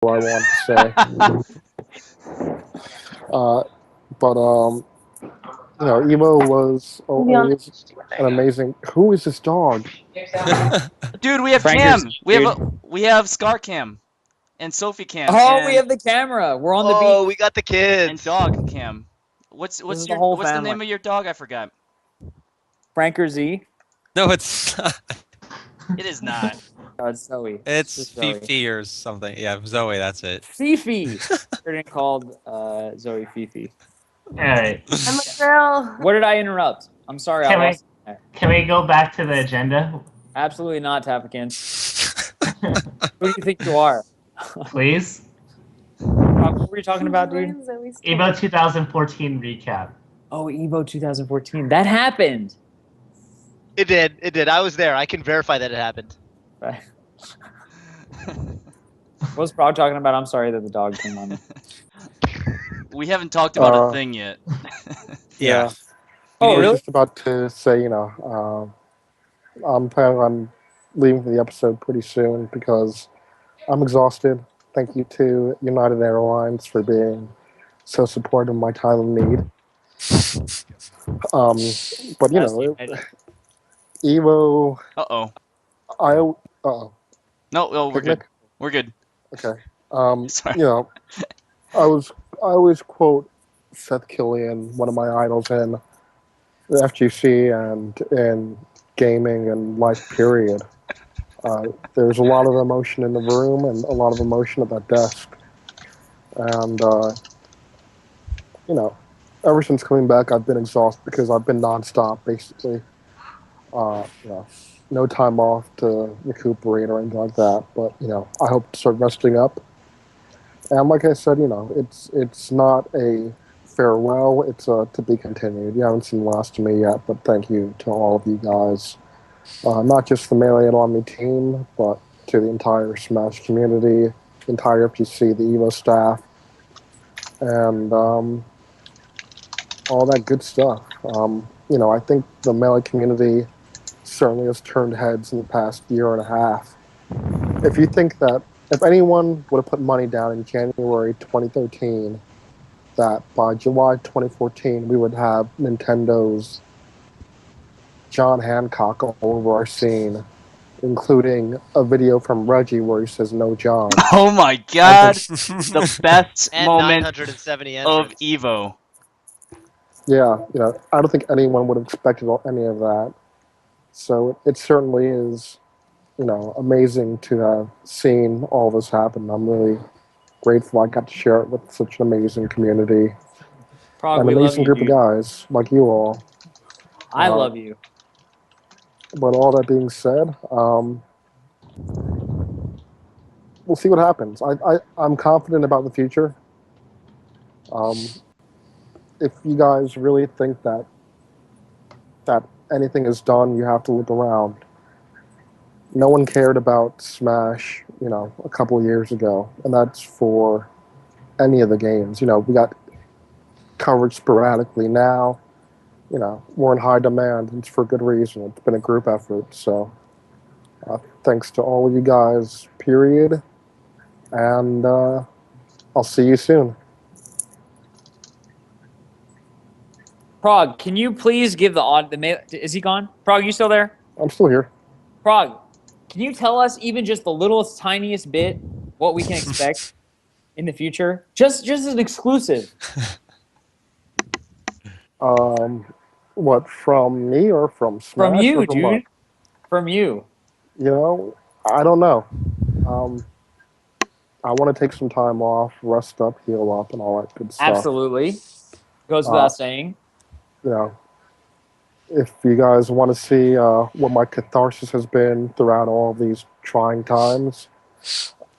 I want to say. But Evo was always an amazing. Who is this dog? Dude, we have Franker's Cam. dude. We have Scar Cam and Sophie Cam. Oh, and, we have the camera. We're on the Oh, beat. we got the kids. and Dog Cam. What's is the your whole what's the family. name of your dog? I forgot. Franker Z. No, it's not. It is not. Oh, it's Zoe. It's just Zoe. Fifi or something. Yeah, Zoe, that's it. Fifi. They're called Zoe Fifi. Alright. I'm a girl. What did I interrupt? I'm sorry, I lost. Can we go back to the agenda, Absolutely not, Tapakin. Who do you think you are? please? What were you talking about, dude? Evo 2014 recap. Oh, Evo 2014. That happened. It did. It did. I was there. I can verify that it happened. Right. What was Prague talking about? I'm sorry that the dog came on. We haven't talked about a thing yet. Yeah. Oh, I was really? just about to say, I'm planning on leaving for the episode pretty soon because I'm exhausted. Thank you to United Airlines for being so supportive of my time of need. But Evo. Uh-oh. Uh-oh. No, we're good. Picnic? We're good. Okay. Sorry. I always quote Seth Killian, one of my idols in the FGC and in gaming and life period. There's a lot of emotion in the room and a lot of emotion at that desk. And, ever since coming back, I've been exhausted because I've been nonstop, basically. No time off to recuperate or anything like that. But, I hope to start resting up. And like I said, it's not a farewell. It's a to be continued. You haven't seen the last of me yet, but thank you to all of you guys. Not just the Melee and Army team, but to the entire Smash community, the entire FGC, the EVO staff, and all that good stuff. I think the Melee community certainly has turned heads in the past year and a half. If you think that if anyone would have put money down in January 2013 that by July 2014 we would have Nintendo's John Hancock all over our scene, including a video from Reggie where he says "No John." Oh my God! The best And moment 970 of entrants. Evo. Yeah, I don't think anyone would have expected any of that. So it certainly is, amazing to have seen all this happen. I'm really grateful I got to share it with such an amazing community. Prague, An we love amazing you, group dude. of guys like you all. I love you. But all that being said, we'll see what happens. I'm confident about the future. If you guys really think that anything is done, you have to look around. No one cared about Smash, a couple of years ago, and that's for any of the games. We got coverage sporadically now. We're in high demand, and it's for good reason. It's been a group effort, so thanks to all of you guys, period, and I'll see you soon. Prague, can you please give is he gone? Prague, you still there? I'm still here. Prague, can you tell us even just the littlest, tiniest bit what we can expect in the future? Just as an exclusive. What, from me or from Smash? From you, or from dude. what? From you. I don't know. I want to take some time off, rest up, heal up, and all that good stuff. Absolutely. Goes without saying. If you guys want to see what my catharsis has been throughout all of these trying times,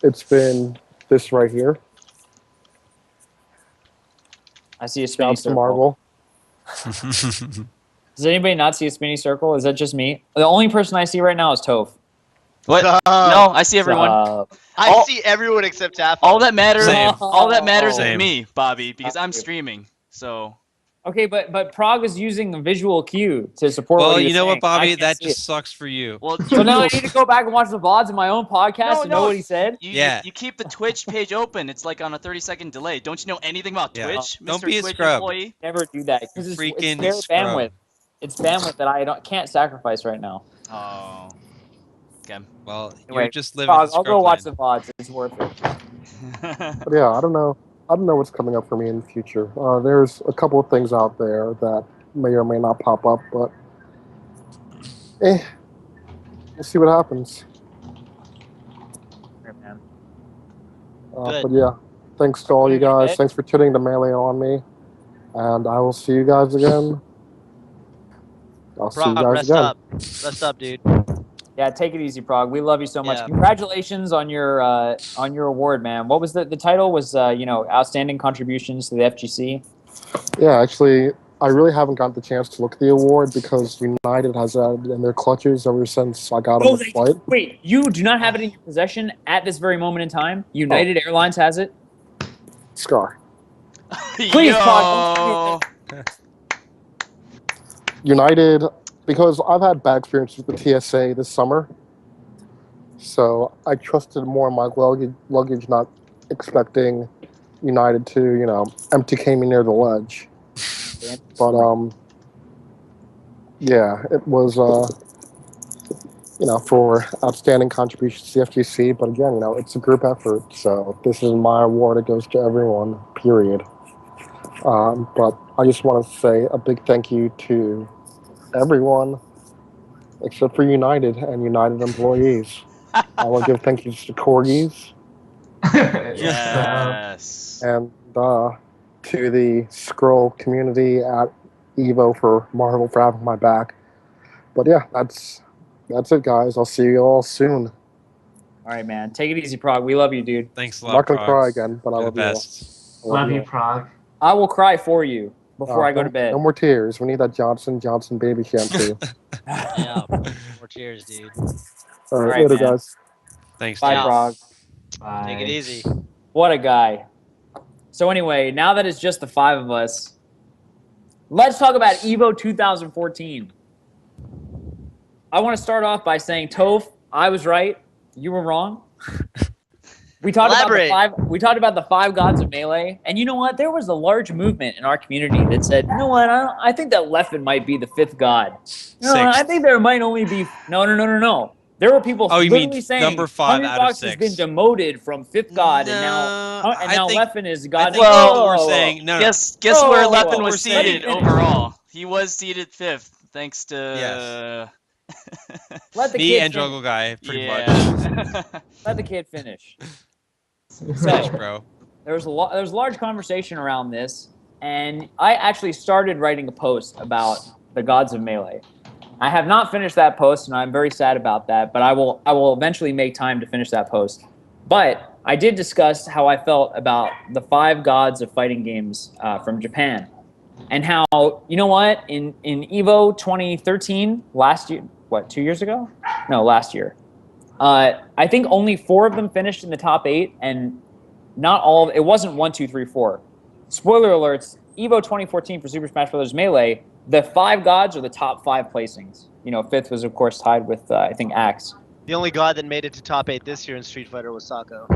it's been this right here. I see a spinny Shouts to circle. Marvel. Does anybody not see a spinny circle? Is that just me? The only person I see right now is Toph. What? No, I see everyone. I see everyone except Taff. All that matters. Same. All that matters is Same. me, Bobby, because I'm streaming. So. Okay, but Prague is using a visual cue to support. Well, what you know what, saying. Bobby? I can't That see just it. sucks for you. Well, So now I need to go back and watch the VODs of my own podcast No, to know no. what he said. Yeah. You keep the Twitch page open. It's like on a 30-second delay. Don't you know anything about Yeah. Twitch, Don't Mr. be a Twitch scrub. employee? Never do that because it's Freaking their scrub. bandwidth. It's bandwidth that I can't sacrifice right now. Oh. Okay. Well, Anyway, you're just living Prague, the I'll go scrub watch land. the VODs. It's worth it. But yeah, I don't know. I don't know what's coming up for me in the future. There's a couple of things out there that may or may not pop up, but we'll see what happens. Right, man. Good. But yeah, thanks to all you Gonna go to guys. bed? Thanks for tuning to Melee on me, and I will see you guys again. I'll see you Prague, guys rest again. up. Rest up, dude. Yeah, take it easy, Prague. We love you so much. Yeah. Congratulations on your award, man. What was the title? Was outstanding contributions to the FGC. Yeah, actually, I really haven't gotten the chance to look at the award because United has had it in their clutches ever since I got on the flight. Wait, you do not have it in your possession at this very moment in time? United Airlines has it? Scar. Please, Yo. Prague, United, because I've had bad experiences with the TSA this summer, so I trusted more in my luggage, not expecting United to, MTK me near the ledge. But yeah, it was for outstanding contributions to the FGC. But again, it's a group effort, so this is my award. It goes to everyone. Period. But I just want to say a big thank you to everyone except for United and United employees. I want to give thank yous to Corgis Yes. and to the Scroll community at Evo for Marvel for having my back. But yeah, that's it, guys. I'll see you all soon. All right, man. Take it easy, Prague. We love you, dude. Thanks a I'm lot, not gonna Prague. cry again, but I You're love the you all. best. I Love you, all. Prague. I will cry for you before I go to bed. No more tears. We need that Johnson baby shampoo. Yeah. More cheers, dude. All right, right, later, man. guys. Thanks, Bye, dude. Prague. Bye. Take it easy. What a guy. So anyway, now that it's just the five of us, let's talk about Evo 2014. I want to start off by saying, Toph, I was right. You were wrong. We talked about the five gods of Melee, and you know what? There was a large movement in our community that said, you know what? I think that Leffen might be the fifth god. No, I think there might only be no. There were people Oh, you literally mean saying number 5 out of Hungrybox has 6. now demoted from fifth god, No, and I now think- Leffen is I god. think Well, what we're saying. No, Guess Whoa, where whoa, whoa, Leffen whoa. was Let me seated finish. overall? He was seated 5th, thanks to Let the me kid and finish. Juggle Guy, pretty much. yeah. Let the kid finish. Finish, So bro. there was a large conversation around this, and I actually started writing a post about the gods of Melee. I have not finished that post, and I'm very sad about that. But I will eventually make time to finish that post. But I did discuss how I felt about the five gods of fighting games from Japan, and how, you know what, in Evo 2013 last year, 2 years ago? No, last year. I think only 4 of them finished in the top 8, and not all. It wasn't 1, 2, 3, 4. Spoiler alerts: Evo 2014 for Super Smash Bros. Melee, the 5 gods are the top 5 placings. You know, 5th was of course tied with I think Axe, The only god that made it to top 8 this year in Street Fighter was Sako.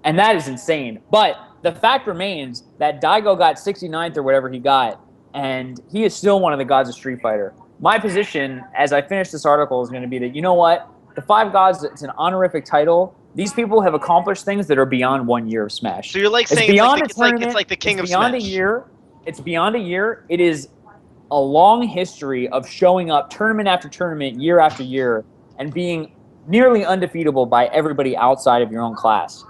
and that is insane. But the fact remains that Daigo got 69th or whatever he got, and he is still one of the gods of Street Fighter. My position, as I finish this article, is going to be that, you know what, the 5 gods, it's an honorific title. These people have accomplished things that are beyond 1 year of Smash. So you're like It's saying beyond it's a like tournament. the king It's of beyond Smash. a year. It's beyond a year. It is a long history of showing up tournament after tournament, year after year, and being nearly undefeatable by everybody outside of your own class.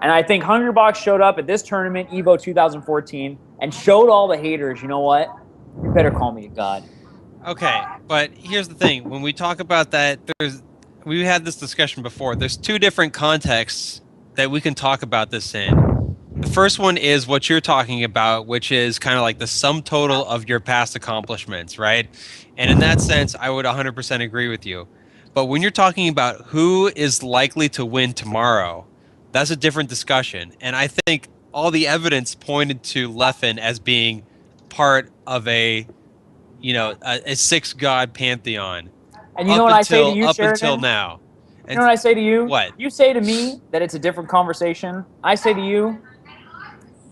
And I think Hungrybox showed up at this tournament, Evo 2014, and showed all the haters, you know what? You better call me a god. Okay, but here's the thing. When we talk about that, we had this discussion before. There's 2 different contexts that we can talk about this in. The first one is what you're talking about, which is kind of like the sum total of your past accomplishments, right? And in that sense, I would 100% agree with you. But when you're talking about who is likely to win tomorrow, that's a different discussion. And I think all the evidence pointed to Leffen as being part of a six god pantheon. And you know what I say to you, up Sheridan? until now. You know what I say to you? What? You say to me that it's a different conversation. I say to you,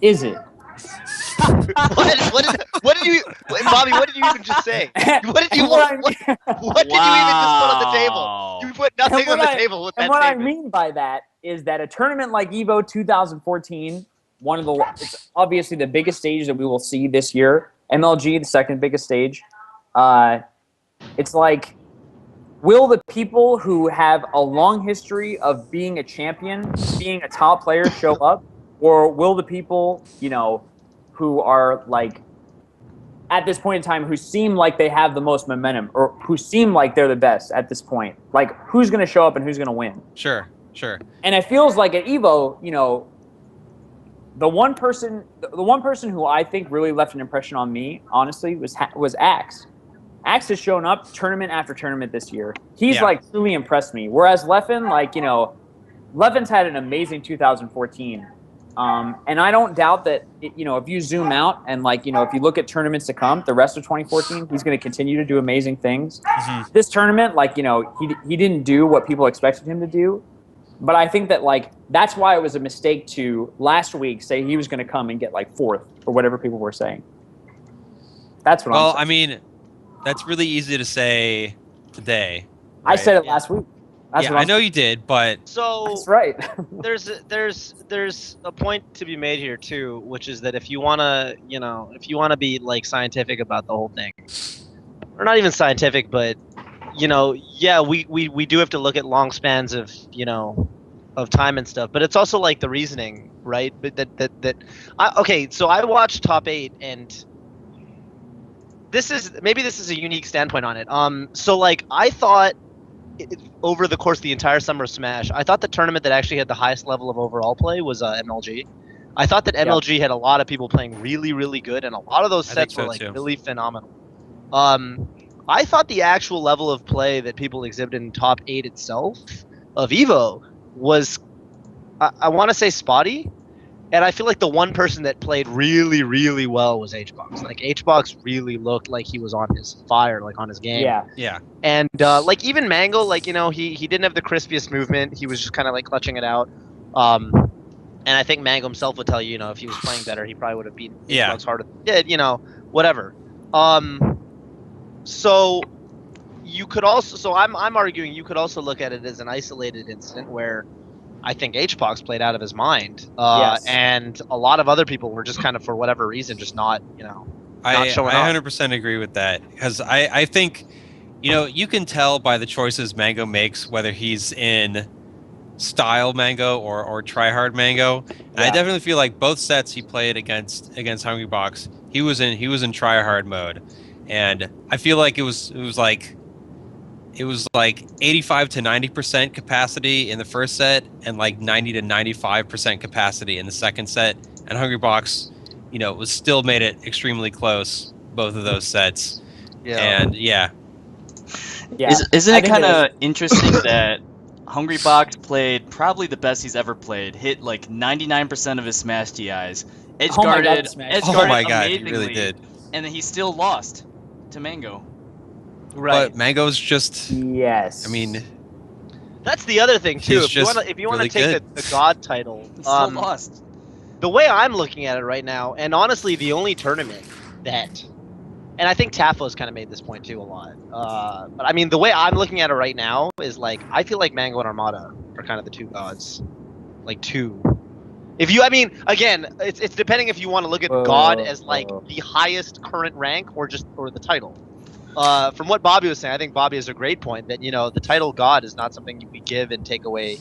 is it? What did you, Bobby? What did you even just say? What did you what did you even just put on the table? You put nothing on the table with that statement. statement. I mean by that is that a tournament like Evo 2014, it's obviously the biggest stage that we will see this year. MLG, the second biggest stage. It's like, will the people who have a long history of being a champion, being a top player, show up? Or will the people, who are like, at this point in time, who seem like they have the most momentum, or who seem like they're the best at this point, like, who's going to show up and who's going to win? Sure. And it feels like at Evo, the one person who I think really left an impression on me, honestly, was Axe. Axe has shown up tournament after tournament this year. He's truly impressed me. Whereas Leffen, Leffen's had an amazing 2014. And I don't doubt that, if you zoom out and if you look at tournaments to come, the rest of 2014, he's going to continue to do amazing things. Mm-hmm. This tournament, he didn't do what people expected him to do. But I think that that's why it was a mistake to last week say he was going to come and get fourth or whatever people were saying. That's what I'm saying. Well, I mean, that's really easy to say today. Right? I said it last week. I know you did, but so that's right. there's a point to be made here too, which is that if you wanna be scientific about the whole thing, or not even scientific, but we do have to look at long spans of of time and stuff, but it's also the reasoning, right? But so I watched Top 8, and this is a unique standpoint on it. So I thought, over the course of the entire summer of Smash, I thought the tournament that actually had the highest level of overall play was MLG. I thought that MLG had a lot of people playing really, really good, and a lot of those sets were really phenomenal. I thought the actual level of play that people exhibited in Top 8 itself of Evo was, I want to say, spotty. And I feel like the one person that played really, really well was HBox. HBox really looked like he was on his fire, on his game. Yeah. And even Mango, he didn't have the crispiest movement. He was just kind of clutching it out. And I think Mango himself would tell you, if he was playing better, he probably would have beaten HBox harder than he did. Whatever. So you could also, I'm arguing you could also look at it as an isolated incident where I think HBox played out of his mind, and a lot of other people were just kind of, for whatever reason, just not showing up. I 100% agree with that, because I think, you can tell by the choices Mango makes whether he's in style Mango or tryhard Mango. And I definitely feel like both sets he played against Hungrybox, he was in tryhard mode, and I feel like it was 85 to 90% capacity in the first set and 90 to 95% capacity in the second set. And Hungrybox, was still made it extremely close, both of those sets. Yeah. And Isn't it kind of interesting that Hungrybox played probably the best he's ever played, hit 99% of his Smash TIs, edge guarded he really did. And then he still lost to Mango. Right. But Mango's just... Yes. I mean... That's the other thing, too. If you want to take the God title... He's still lost. The way I'm looking at it right now, and honestly, the only tournament that... And I think Tafo's kind of made this point, too, a lot. But, I mean, the way I'm looking at it right now is, I feel like Mango and Armada are kind of the two gods. Two. If you... I mean, again, it's depending if you want to look at God as, the highest current rank or the title. From what Bobby was saying, I think Bobby has a great point that, the title God is not something we give and take away,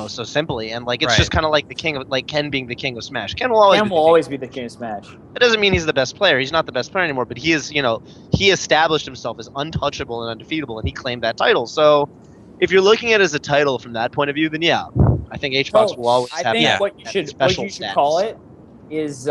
so simply. And, it's just kind of like the king of, Ken being the king of Smash. Ken will always be the king of Smash. It doesn't mean he's the best player. He's not the best player anymore, but he is, he established himself as untouchable and undefeatable, and he claimed that title. So, if you're looking at it as a title from that point of view, then yeah, I think HBox will always have that what you should status. call it is,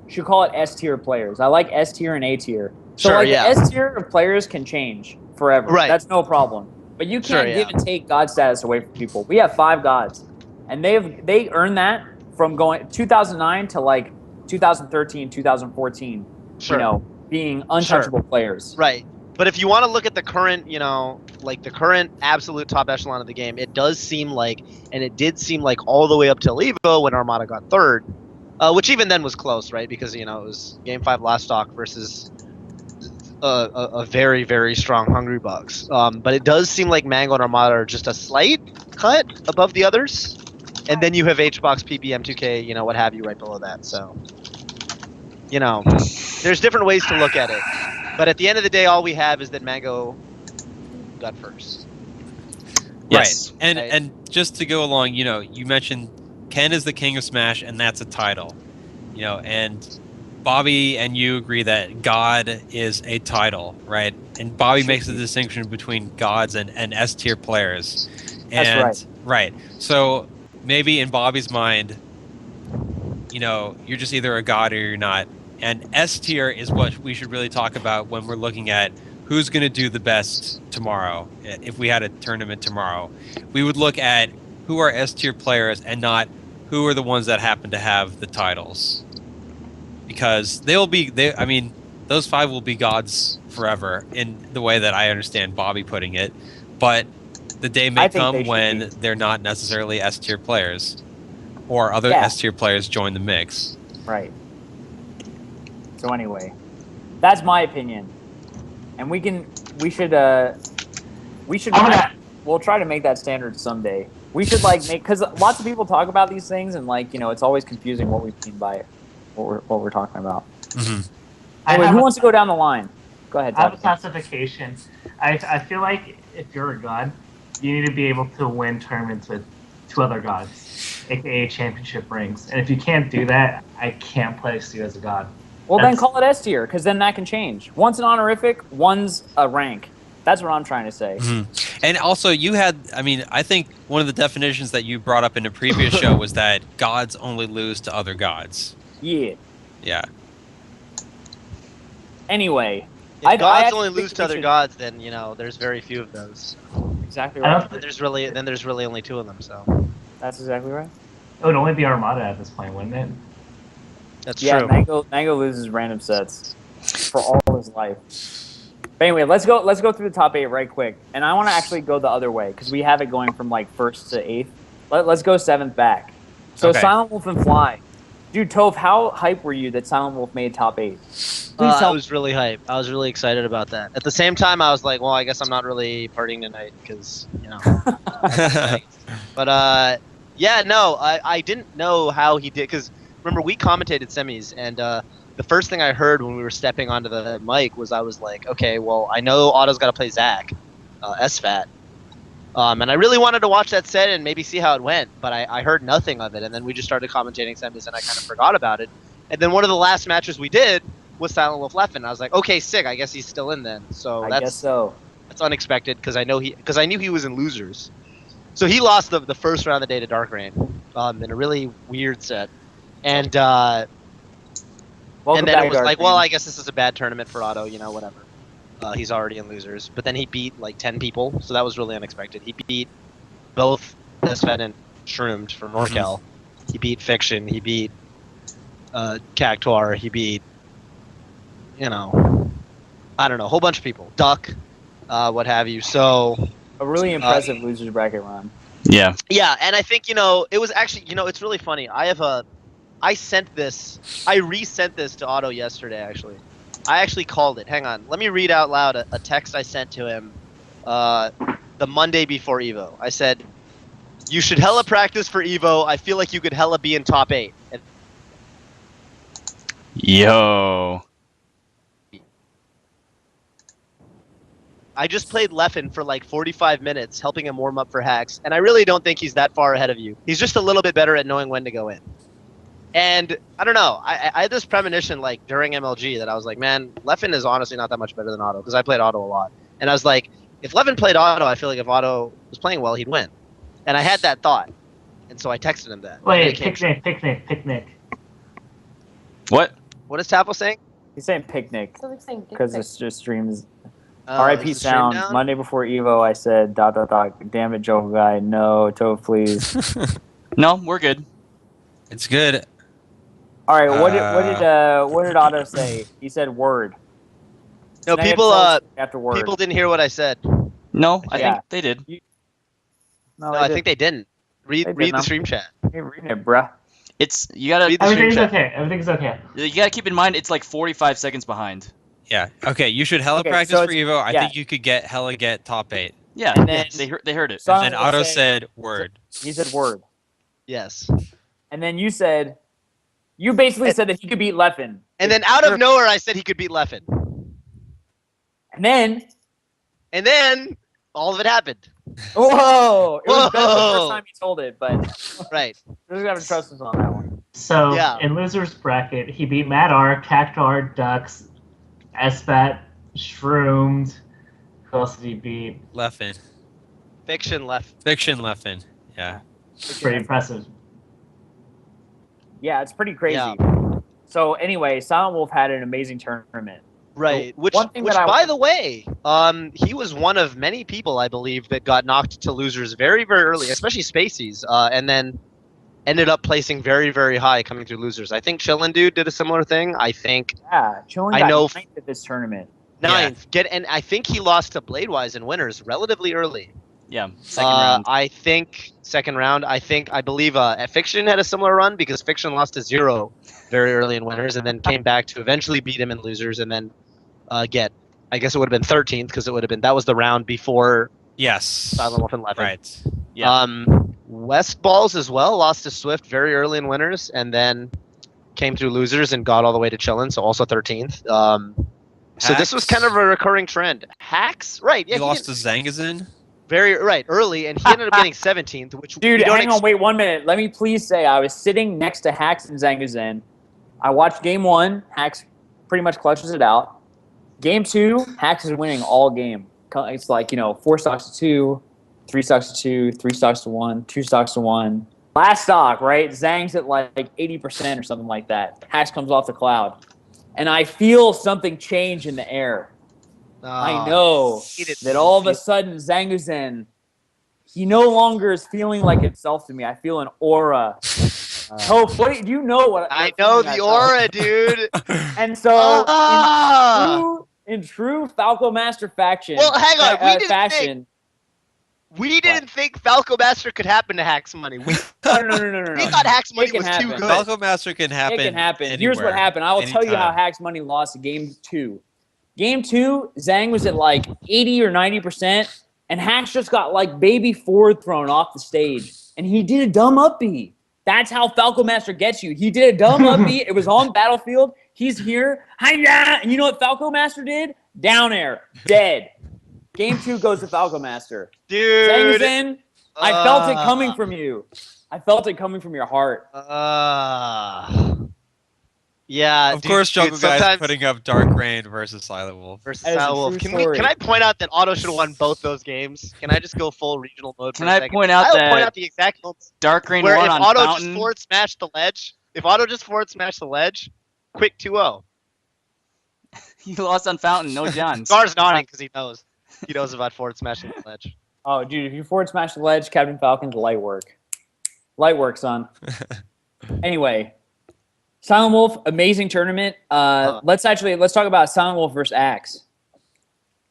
should call it S-tier players. I like S-tier and A-tier. So the S-tier of players can change forever. Right. That's no problem. But you can't give and take God status away from people. We have 5 gods, and they earned that from going 2009 to 2013, 2014. Sure. you know, being untouchable players. Right. But if you want to look at the current, you know, like the current absolute top echelon of the game, it does seem like, and it did seem like all the way up till Evo when Armada got third, which even then was close, right? Because, you know, it was Game 5 last stock versus a very, very strong Hungrybox. But it does seem like Mango and Armada are just a slight cut above the others. And then you have HBox, PBM, 2K, you know, what have you right below that. So, you know, there's different ways to look at it. But at the end of the day, all we have is that Mango got first. Yes. Right. And just to go along, you know, you mentioned Ken is the king of Smash, and that's a title. You know, and Bobby and you agree that God is a title, right? And Bobby makes the distinction between gods and S tier players. And, That's right. So maybe in Bobby's mind, you know, you're just either a god or you're not. And S tier is what we should really talk about when we're looking at who's going to do the best tomorrow. If we had a tournament tomorrow, we would look at who are S tier players and not who are the ones that happen to have the titles. Because I mean, those 5 will be gods forever in the way that I understand Bobby putting it. But the day may come when they're not necessarily S tier players, or other S tier players join the mix. Right. So anyway, that's my opinion, and we'll try to make that standard someday. We should because lots of people talk about these things, and like, you know, it's always confusing what we mean by what we're talking about. Mm-hmm. Anyway, who wants to go down the line? Go ahead. I have a classification. I feel like if you're a god, you need to be able to win tournaments with 2 other gods, aka championship rings. And if you can't do that, I can't place you as a god. Well, then call it S tier, because then that can change. One's an honorific, one's a rank. That's what I'm trying to say. Mm-hmm. And also, I think one of the definitions that you brought up in a previous show was that gods only lose to other gods. Yeah. Yeah. Anyway. If gods only lose to other gods, then, you know, there's very few of those. Exactly right. Then there's really only 2 of them, so. That's exactly right. It would only be Armada at this point, wouldn't it? That's true. Mango loses random sets for all his life. But anyway, let's go through the top 8 right quick. And I want to actually go the other way, because we have it going from like 1st to 8th. Let's go 7th back. So okay. Silent Wolf and Fly. Dude, Toph, how hyped were you that Silent Wolf made top 8? I was really hyped. I was really excited about that. At the same time, I was like, well, I guess I'm not really partying tonight because, you know. But, yeah, no, I didn't know how he did. Because, remember, we commentated semis, and the first thing I heard when we were stepping onto the mic was I was like, okay, well, I know Otto's got to play Zach, SFAT. And I really wanted to watch that set and maybe see how it went, but I heard nothing of it. And then we just started commentating semis, and I kind of forgot about it. And then one of the last matches we did was Silent Wolf Leffen. I was like, okay, sick. I guess he's still in then. So I guess so. That's unexpected because I knew he was in losers. So he lost the first round of the day to Dark Rain in a really weird set. And then it was like, well, I guess this is a bad tournament for Otto. You know, whatever. He's already in losers. But then he beat like 10 people, so that was really unexpected. He beat both Sven and Shroomed for NorCal. He beat Fiction. He beat Cactuar. He beat, you know, I don't know, a whole bunch of people. Duck, what have you. So a really impressive losers bracket run. Yeah. Yeah, and I think, you know, it was actually, you know, it's really funny. I resent this to Otto yesterday, actually. I actually called it. Hang on. Let me read out loud a text I sent to him the Monday before EVO. I said, you should hella practice for EVO. I feel like you could hella be in top 8. And yo. I just played Leffen for like 45 minutes, helping him warm up for hacks, and I really don't think he's that far ahead of you. He's just a little bit better at knowing when to go in. And I don't know, I had this premonition like during MLG that I was like, man, Leffen is honestly not that much better than Otto, because I played Otto a lot. And I was like, if Leffen played Otto, I feel like if Otto was playing well, he'd win. And I had that thought. And so I texted him that. Wait, picnic. What? What is Tapo saying? He's saying picnic. Because it's just streams. RIP Sound. Monday before EVO, I said, ... Damn it, Joe guy. No, Toph, please. No, we're good. It's good. All right, what did Otto say? He said word. No, Now you have to people tell us after word. people didn't hear what I said. No, I Yeah. think they did. No, No, I think they didn't. Read They the didn't. stream chat. You're reading it, bruh. It's you gotta Read the stream Everything's chat. okay. Everything's okay. you gotta keep in mind it's like 45 seconds behind. Yeah. Okay, you should hella Okay, practice so for it's- Evo. I yeah. think you could get top 8. Yeah, And then they heard it. So- And then Silent Otto will say- said word. He said word. Yes. And then you basically said that he could beat Leffen. And then out of nowhere, I said he could beat Leffen. And then, And then all of it happened. whoa! It was better the Whoa. first time he told it, but Right. we're just gonna trust us on that one. So Yeah. in losers bracket, he beat Matt R, Cactar, Ducks, Espat, Shroomed. Who else did he beat? Leffen. Fiction left. Fiction Leffen. Yeah. Pretty impressive. Yeah, it's pretty crazy. Yeah. So anyway, Silent Wolf had an amazing tournament. Right. Which one thing that I- by the way, he was one of many people, I believe, that got knocked to losers very, very early, especially Spaceys, and then ended up placing very, very high coming through losers. I think Chillin' Dude did a similar thing. I think Yeah, Chillin I got know- ninth at this tournament. ninth. And I think he lost to Bladewise in winners relatively early. Yeah, second round. I think second round. I believe Fiction had a similar run because Fiction lost to Zero very early in winners and then came back to eventually beat him in losers and then get. I guess it would have been 13th because it would have been that was the round before Yes. Silent Wolf and Leffen. Right. Yeah. West Balls as well lost to Swift very early in winners and then came through losers and got all the way to Chillin', so also 13th. So this was kind of a recurring trend. Hacks, right? Yeah, He lost did to Zangazin. very right early, and he ended up getting 17th, which Dude, we don't hang on, wait 1 minute. Let me please say I was sitting next to Hax and Zangazen. I watched game 1. Hax pretty much clutches it out. Game 2, Hax is winning all game. It's like, 4 stocks to 2, 3 stocks to 2, 3 stocks to 1, 2 stocks to 1. Last stock, right? Zang's at like 80% or something like that. Hax comes off the cloud. And I feel something change in the air. I know that all of a sudden Zanguzen, he no longer is feeling like himself to me. I feel an aura. Oh, what do you know what I know the aura, dude. And so Ah! in true Falco Master faction, Well, hang on, we didn't fashion. We didn't think Falco Master could happen to Hacks Money. We No. we thought Hacks Money It can was happen. too good. Falco Master can happen. It can happen. Anywhere, Here's what happened. I will tell you how anytime. Hacks Money lost game 2. Game 2, Zhang was at like 80 or 90%, and Hacks just got like baby forward thrown off the stage, and he did a dumb up B. That's how Falco Master gets you. He did a dumb up B. It was on Battlefield. He's here. Hi-ya! And you know what Falco Master did? Down air. Dead. Game 2 goes to Falco Master. Dude. Zhang's I felt it coming from you. I felt it coming from your heart. Yeah. Of course, Jungle Guy's sometimes putting up Dark Rain versus Silent Wolf. versus That is a Silent Wolf. true Can story. I point out that Otto should have won both those games? Can I just go full regional mode Can for a I second? point out I'll that point out the exact moments Dark Rain where won if on Otto Fountain. just forward smashed the ledge, if Otto just forward smashed the ledge, quick 2-0. He lost on Fountain, no Johns. Scar's nodding because he knows. He knows about forward smashing the ledge. Oh, dude, if you forward smash the ledge, Captain Falcon's light work. Light work, son. Anyway, Silent Wolf, amazing tournament. Let's talk about Silent Wolf versus Axe.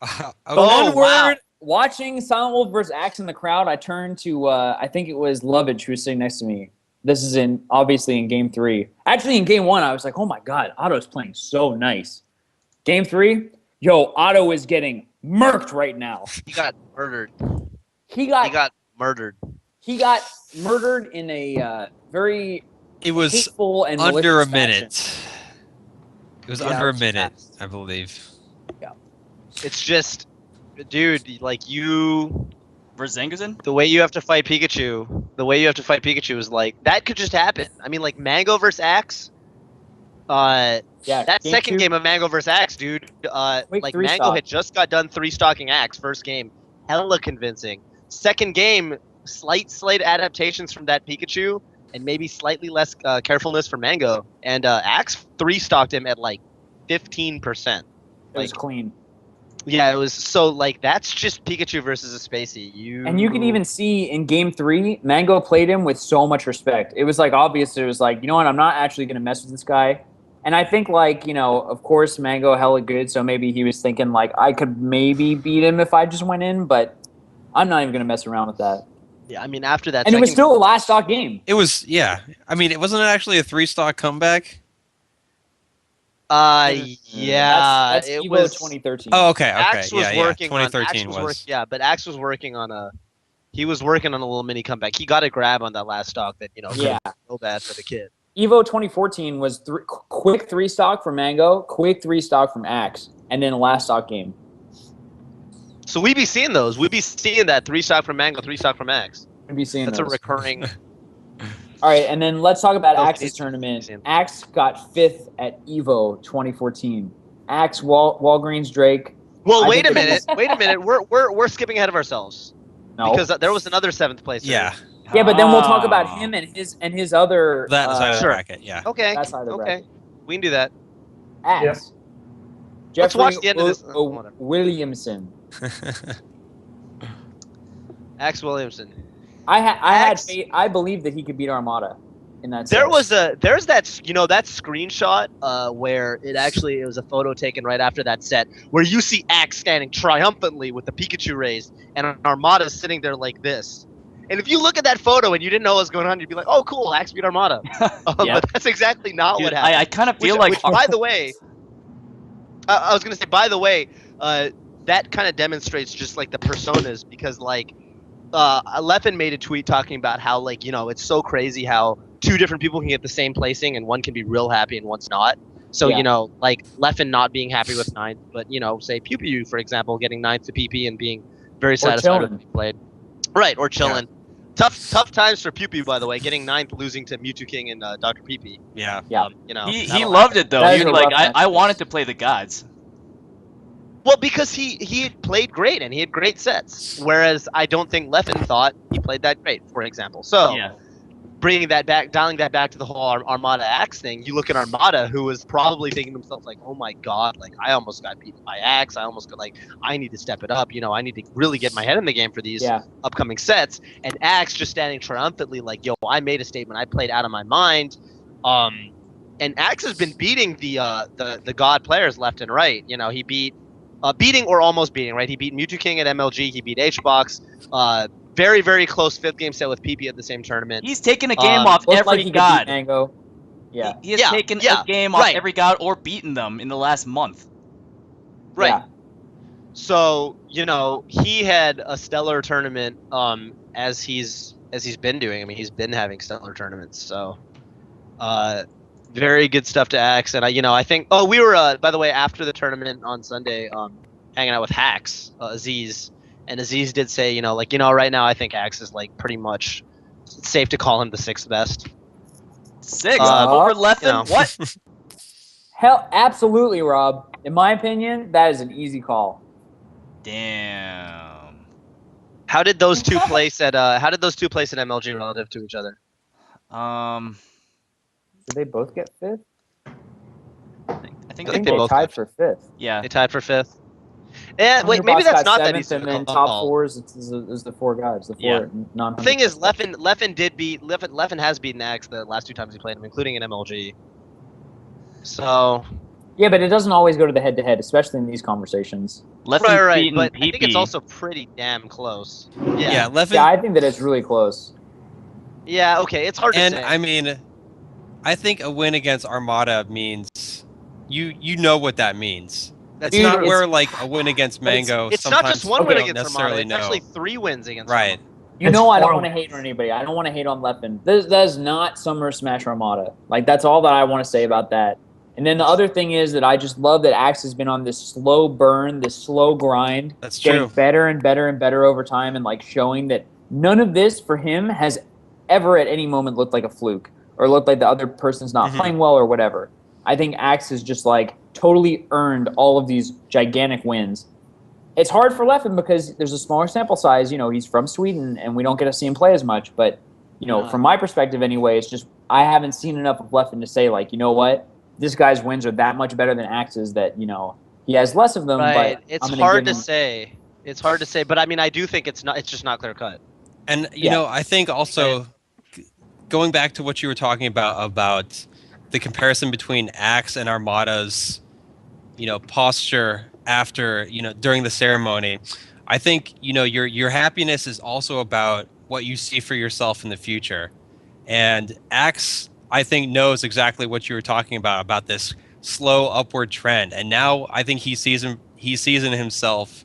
Okay. One wow. word, watching Silent Wolf versus Axe in the crowd, I turned to, I think it was Lovage who was sitting next to me. This is obviously in game 3. Actually, in game 1, I was like, oh my God, Otto's playing so nice. Game 3, Otto is getting murked right now. He got murdered. He got Murdered. in a very It was hateful and under a malicious minute. fashion. It was Yeah, under it a was minute, fast. I believe. It's just, dude, like Versus Zanguzen? the way you have to fight Pikachu is like, that could just happen. I mean, like Mango versus Axe. Yeah, That game second 2, game of Mango versus Axe, dude. Like 3 Mango stock. had just got done 3-stocking Axe first game, hella convincing. Second game, slight adaptations from that Pikachu, and maybe slightly less carefulness for Mango, and Axe 3-stocked him at like 15%. It was clean. Yeah, it was so like that's just Pikachu versus a Spacey. And you can even see in Game 3, Mango played him with so much respect. It was like obvious. It was like, you know what, I'm not actually going to mess with this guy. And I think like, you know, of course Mango hella good, so maybe he was thinking like I could maybe beat him if I just went in, but I'm not even going to mess around with that. Yeah, I mean after that, And it was second- still a last stock game. It was, yeah. I mean, it wasn't actually a 3-stock comeback. yeah, That's it Evo was 2013. Oh, okay, Axe was yeah. working 2013 on, was. yeah, but Axe was working on a little mini comeback. He got a grab on that last stock that Yeah. so bad for the kid. Evo 2014 was quick 3-stock from Mango, quick 3-stock from Axe, and then a last stock game. So we be seeing those. We be seeing that 3-stock from Mango, 3-stock from Axe. We'd be seeing That's those. a recurring. All right, and then let's talk about Okay. Axe's tournament. Axe got 5th at Evo 2014. Axe, Walgreens, Drake. Well, I wait a think minute. it Wait a minute. We're skipping ahead of ourselves No. because there was another 7th place. Yeah, Yeah, but then we'll talk about Oh. him and his other that side of the Sure. bracket, yeah. Okay. That side of the Okay. bracket. We can do that. Axe. Let's Jeffrey watch the end of this. Whatever. Williamson. Axe Williamson. I had Axe- faith. I believed that he could beat Armada in that. There's set. that that screenshot where it was a photo taken right after that set where you see Axe standing triumphantly with the Pikachu raised and Armada sitting there like this. And if you look at that photo and you didn't know what was going on, you'd be like, "Oh, cool, Axe beat Armada." Yeah. But that's exactly not Dude, what happened. I kind of feel like Which, by the way, I was gonna say, by the way, that kind of demonstrates just like the personas because like Leffen made a tweet talking about how like it's so crazy how two different people can get the same placing and one can be real happy and one's not. So Yeah. like Leffen not being happy with 9th, but say Pew Pew for example getting 9th to PP and being very satisfied with chillin'. what he played. Right, or chilling. Tough times for Pew Pew, by the way, getting 9th, losing to Mewtwo King and Dr. PP. Yeah. Yeah. he that'll loved happen. it though. That He is was a like, rough match. I wanted to play the gods. Well, because he had played great and he had great sets, whereas I don't think Leffen thought he played that great, for example. So, Yeah. bringing that back, dialing that back to the whole Armada Axe thing, you look at Armada, who was probably thinking to himself like, "Oh my God, like I almost got beaten by Axe. I almost got I need to step it up. I need to really get my head in the game for these upcoming sets." And Axe just standing triumphantly like, "Yo, I made a statement. I played out of my mind." And Axe has been beating the God players left and right. He beat. Beating or almost beating, right? He beat Mewtwo King at MLG. He beat Hbox. Very, very close 5th game set with PP at the same tournament. He's taken a game off Looked every like he could beat god. Mango. Yeah. He has taken a game off every god or beaten them in the last month. Right. Yeah. So he had a stellar tournament. As he's been doing. I mean, he's been having stellar tournaments. So, very good stuff to Axe. And I think. Oh, we were by the way after the tournament on Sunday, hanging out with Hacks, Aziz, and Aziz did say, right now I think Axe is like pretty much safe to call him the 6th best. 6 over Leffen? What? Hell, absolutely, Rob. In my opinion, that is an easy call. Damn. How did those two place at MLG relative to each other? Did they both get 5th? I think I think they they both tied got for 5th. Yeah. They tied for 5th. Yeah, wait, maybe Hungrybox that's got not that 7th, easy. and then to top call. 4s is the 4 guys, the 4 Yeah. non. The thing is, Leffen did beat Leffen has beaten Axe the last 2 times he played him, including in MLG. So Yeah, but it doesn't always go to the head-to-head, especially in these conversations. Leffen's right, beaten but PP. I think it's also pretty damn close. Yeah, Leffen. Yeah, I think that it's really close. Yeah, okay, it's hard to And say. I mean, I think a win against Armada means you know what that means. That's It's Dude, not it's- where like a win against Mango. It's not just one we win don't against necessarily Armada. It's know. actually 3 wins against Right. Armada. You It's know I don't 4 want to hate wins. on anybody. I don't want to hate on Leffen. That is not Summer Smash Armada. Like, that's all that I want to say about that. And then the other thing is that I just love that Axe has been on this slow burn, this slow grind. That's getting true. better and better and better over time, and like showing that none of this for him has ever at any moment looked like a fluke or looked like the other person's not Mhm. playing well or whatever. I think Axe has just like totally earned all of these gigantic wins. It's hard for Leffen because there's a smaller sample size. He's from Sweden and we don't get to see him play as much. But, from my perspective anyway, it's just I haven't seen enough of Leffen to say like, you know what? This guy's wins are that much better than Axe's that, He has less of them, Right. but It's I'm gonna hard give to him- say. It's hard to say, but I mean, I do think it's not. It's just not clear cut. And you Yeah. know, I think also going back to what you were talking about the comparison between Axe and Armada's, posture after, during the ceremony. I think, your happiness is also about what you see for yourself in the future. And Axe, I think, knows exactly what you were talking about this slow upward trend. And now I think he sees in himself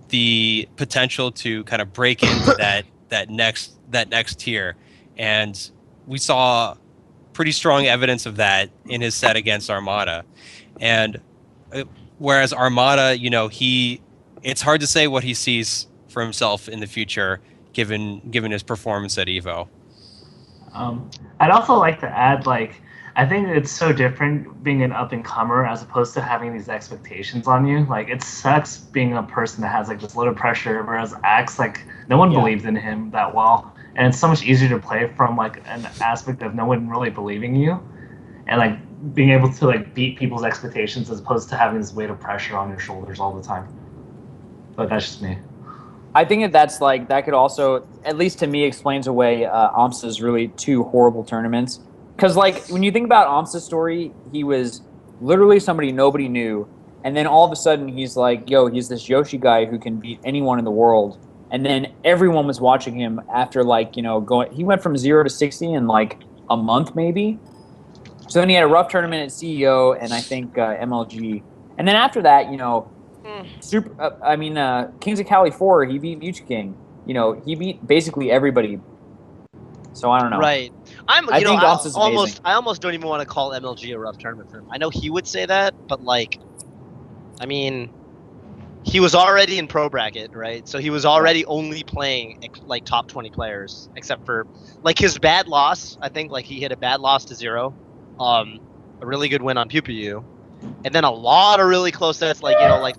the potential to kind of break into that next tier. And we saw pretty strong evidence of that in his set against Armada. And whereas Armada, it's hard to say what he sees for himself in the future given his performance at Evo. I'd also like to add, I think it's so different being an up-and-comer as opposed to having these expectations on you. Like, it sucks being a person that has, this load of pressure, whereas Axe, no one believes in him that well. And it's so much easier to play from, an aspect of no one really believing you. And, being able to, beat people's expectations as opposed to having this weight of pressure on your shoulders all the time. But that's just me. I think that's that could also, at least to me, explains away Amsa's really two horrible tournaments. Because when you think about Amsa's story, he was literally somebody nobody knew, and then all of a sudden he's he's this Yoshi guy who can beat anyone in the world, and then everyone was watching him after going. He went from 0 to 60 in a month maybe. So then he had a rough tournament at CEO and I think MLG, and then after that, Kings of Cali 4, he beat Mewtwo King. He beat basically everybody. So I don't know. Right. I almost don't even want to call MLG a rough tournament for him. I know he would say that, but he was already in pro bracket, right? So he was already only playing top 20 players, except for his bad loss. I think he hit a bad loss to 0, a really good win on Ppmd, and then a lot of really close sets.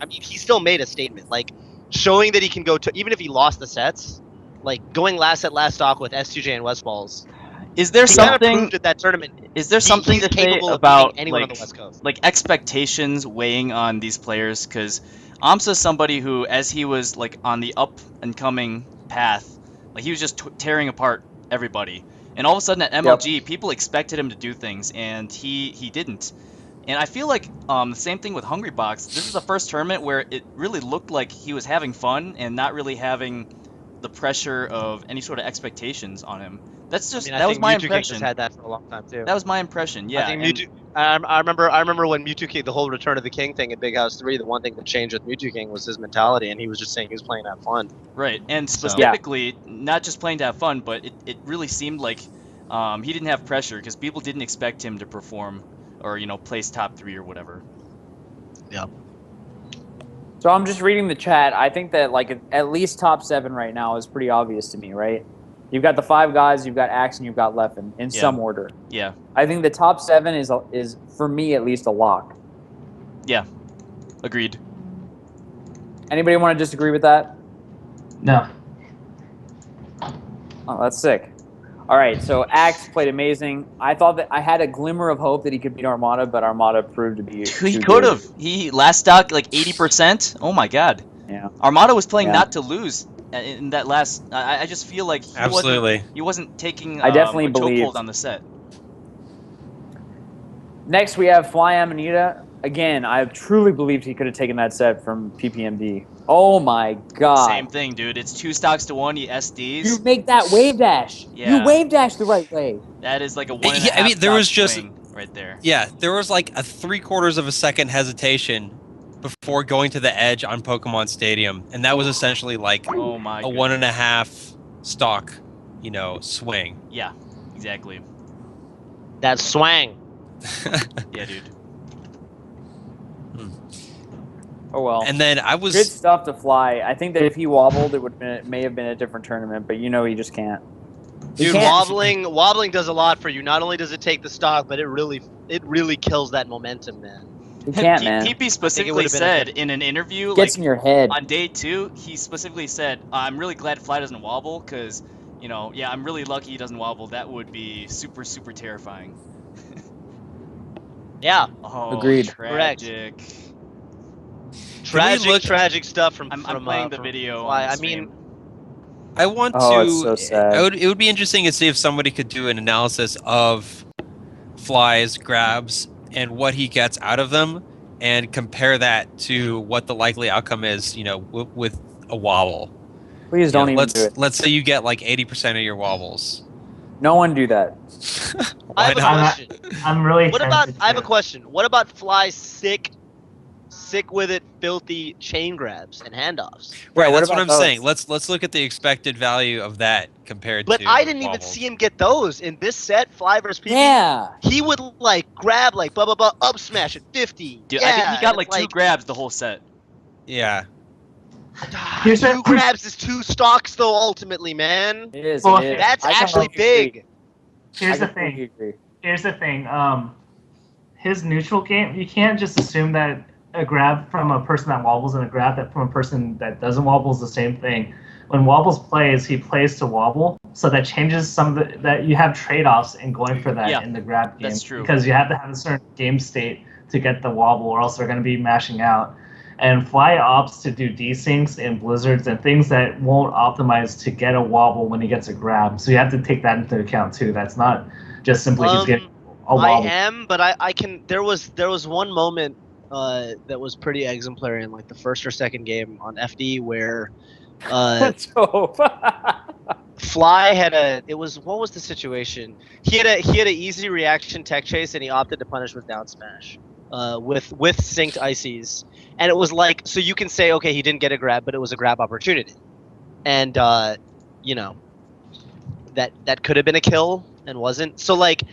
He still made a statement, showing that he can go to, even if he lost the sets, going last set last stock with S2J and Westballs. Is there something proved at that tournament? Is there something to say capable of about beating anyone on the West Coast? Expectations weighing on these players? Because Amsa's somebody who, as he was on the up and coming path, he was just tearing apart everybody. And all of a sudden at MLG, people expected him to do things, and he didn't. And I feel the same thing with Hungrybox. This is the first tournament where it really looked like he was having fun and not really having the pressure of any sort of expectations on him. That's just that was my impression. Mewtwo King had that for a long time too. That was my impression. Yeah. I think I remember when Mewtwo King, the whole Return of the King thing at Big House 3. The one thing that changed with Mewtwo King was his mentality, and he was just saying he was playing to have fun. Right, and specifically, not just playing to have fun, but it really seemed like he didn't have pressure because people didn't expect him to perform or place top 3 or whatever. Yeah. So I'm just reading the chat. I think that at least top 7 right now is pretty obvious to me, right? You've got the 5 guys, you've got Axe, and you've got Leffen in some order. Yeah. I think the top 7 is for me at least a lock. Yeah. Agreed. Anybody want to disagree with that? No. Oh, that's sick. All right, so Axe played amazing. I thought that I had a glimmer of hope that he could beat Armada, but Armada proved to be. He could have. He last stock 80%. Oh my god. Yeah. Armada was playing not to lose in that last. I just feel like he wasn't taking. I definitely a believe chokehold on the set. Next, we have Fly Amanita. Again, I truly believed he could have taken that set from Ppmd. Oh my god. Same thing, dude. It's 2 stocks to 1. He SDs. You make that wave dash. Yeah. You wave dash the right way. That is like a 1.5 there was just swing right there. Yeah, there was a 3/4 of a second hesitation before going to the edge on Pokemon Stadium, and that was essentially a 1.5 stock, swing. Yeah, exactly. That swang. Yeah, dude. Oh well. And then I was good stuff to Fly. I think that if he wobbled, it may have been a different tournament, but he just can't. Dude, wobbling does a lot for you. Not only does it take the stock, but it really kills that momentum, man. He can't, man. PP specifically said in an interview, gets in your head. On day 2, he specifically said, "I'm really glad Fly doesn't wobble, because, I'm really lucky he doesn't wobble. That would be super, super terrifying." Yeah. Oh, agreed. Tragic. Tragic stuff from. I'm playing the video. Fly. On the I stream. mean, I want Oh, to. it's so sad. It would be interesting to see if somebody could do an analysis of Fly's grabs and what he gets out of them, and compare that to what the likely outcome is. With a wobble. Please don't even do it. Let's say you get like 80% of your wobbles. No one do that. I have a question. I'm really. I have a question. What about Fly's sick with it, filthy chain grabs and handoffs? Right, what that's what about I'm those? saying. Let's look at the expected value of that compared to. But I didn't even wobbles. see him get those in this set. Fly versus PP. Yeah. He would like grab like blah blah blah up smash at 50. Dude, yeah, I think he got it's like 2 grabs the whole set. Yeah. Here's two grabs is 2 stocks though. Ultimately, man, It is. Well, it is. that's I actually completely big. Here's I the completely thing. agree. Here's the thing. His neutral game, you can't just assume that a grab from a person that wobbles and a grab that from a person that doesn't wobble is the same thing. When Wobbles plays, he plays to wobble, so that changes some of that you have trade-offs in going for that in the grab game. That's true. Because you have to have a certain game state to get the wobble, or else they're going to be mashing out. And Fly opts to do desyncs and blizzards and things that won't optimize to get a wobble when he gets a grab. So you have to take that into account too. That's not just simply he's getting a wobble. I am, but I can. There was one moment that was pretty exemplary in like the first or second game on FD where So, Fly had what was the situation? He had a easy reaction tech chase and he opted to punish with down smash, with synced ices, and it was like, so you can say, okay, he didn't get a grab, but it was a grab opportunity, and that could have been a kill and wasn't. So like,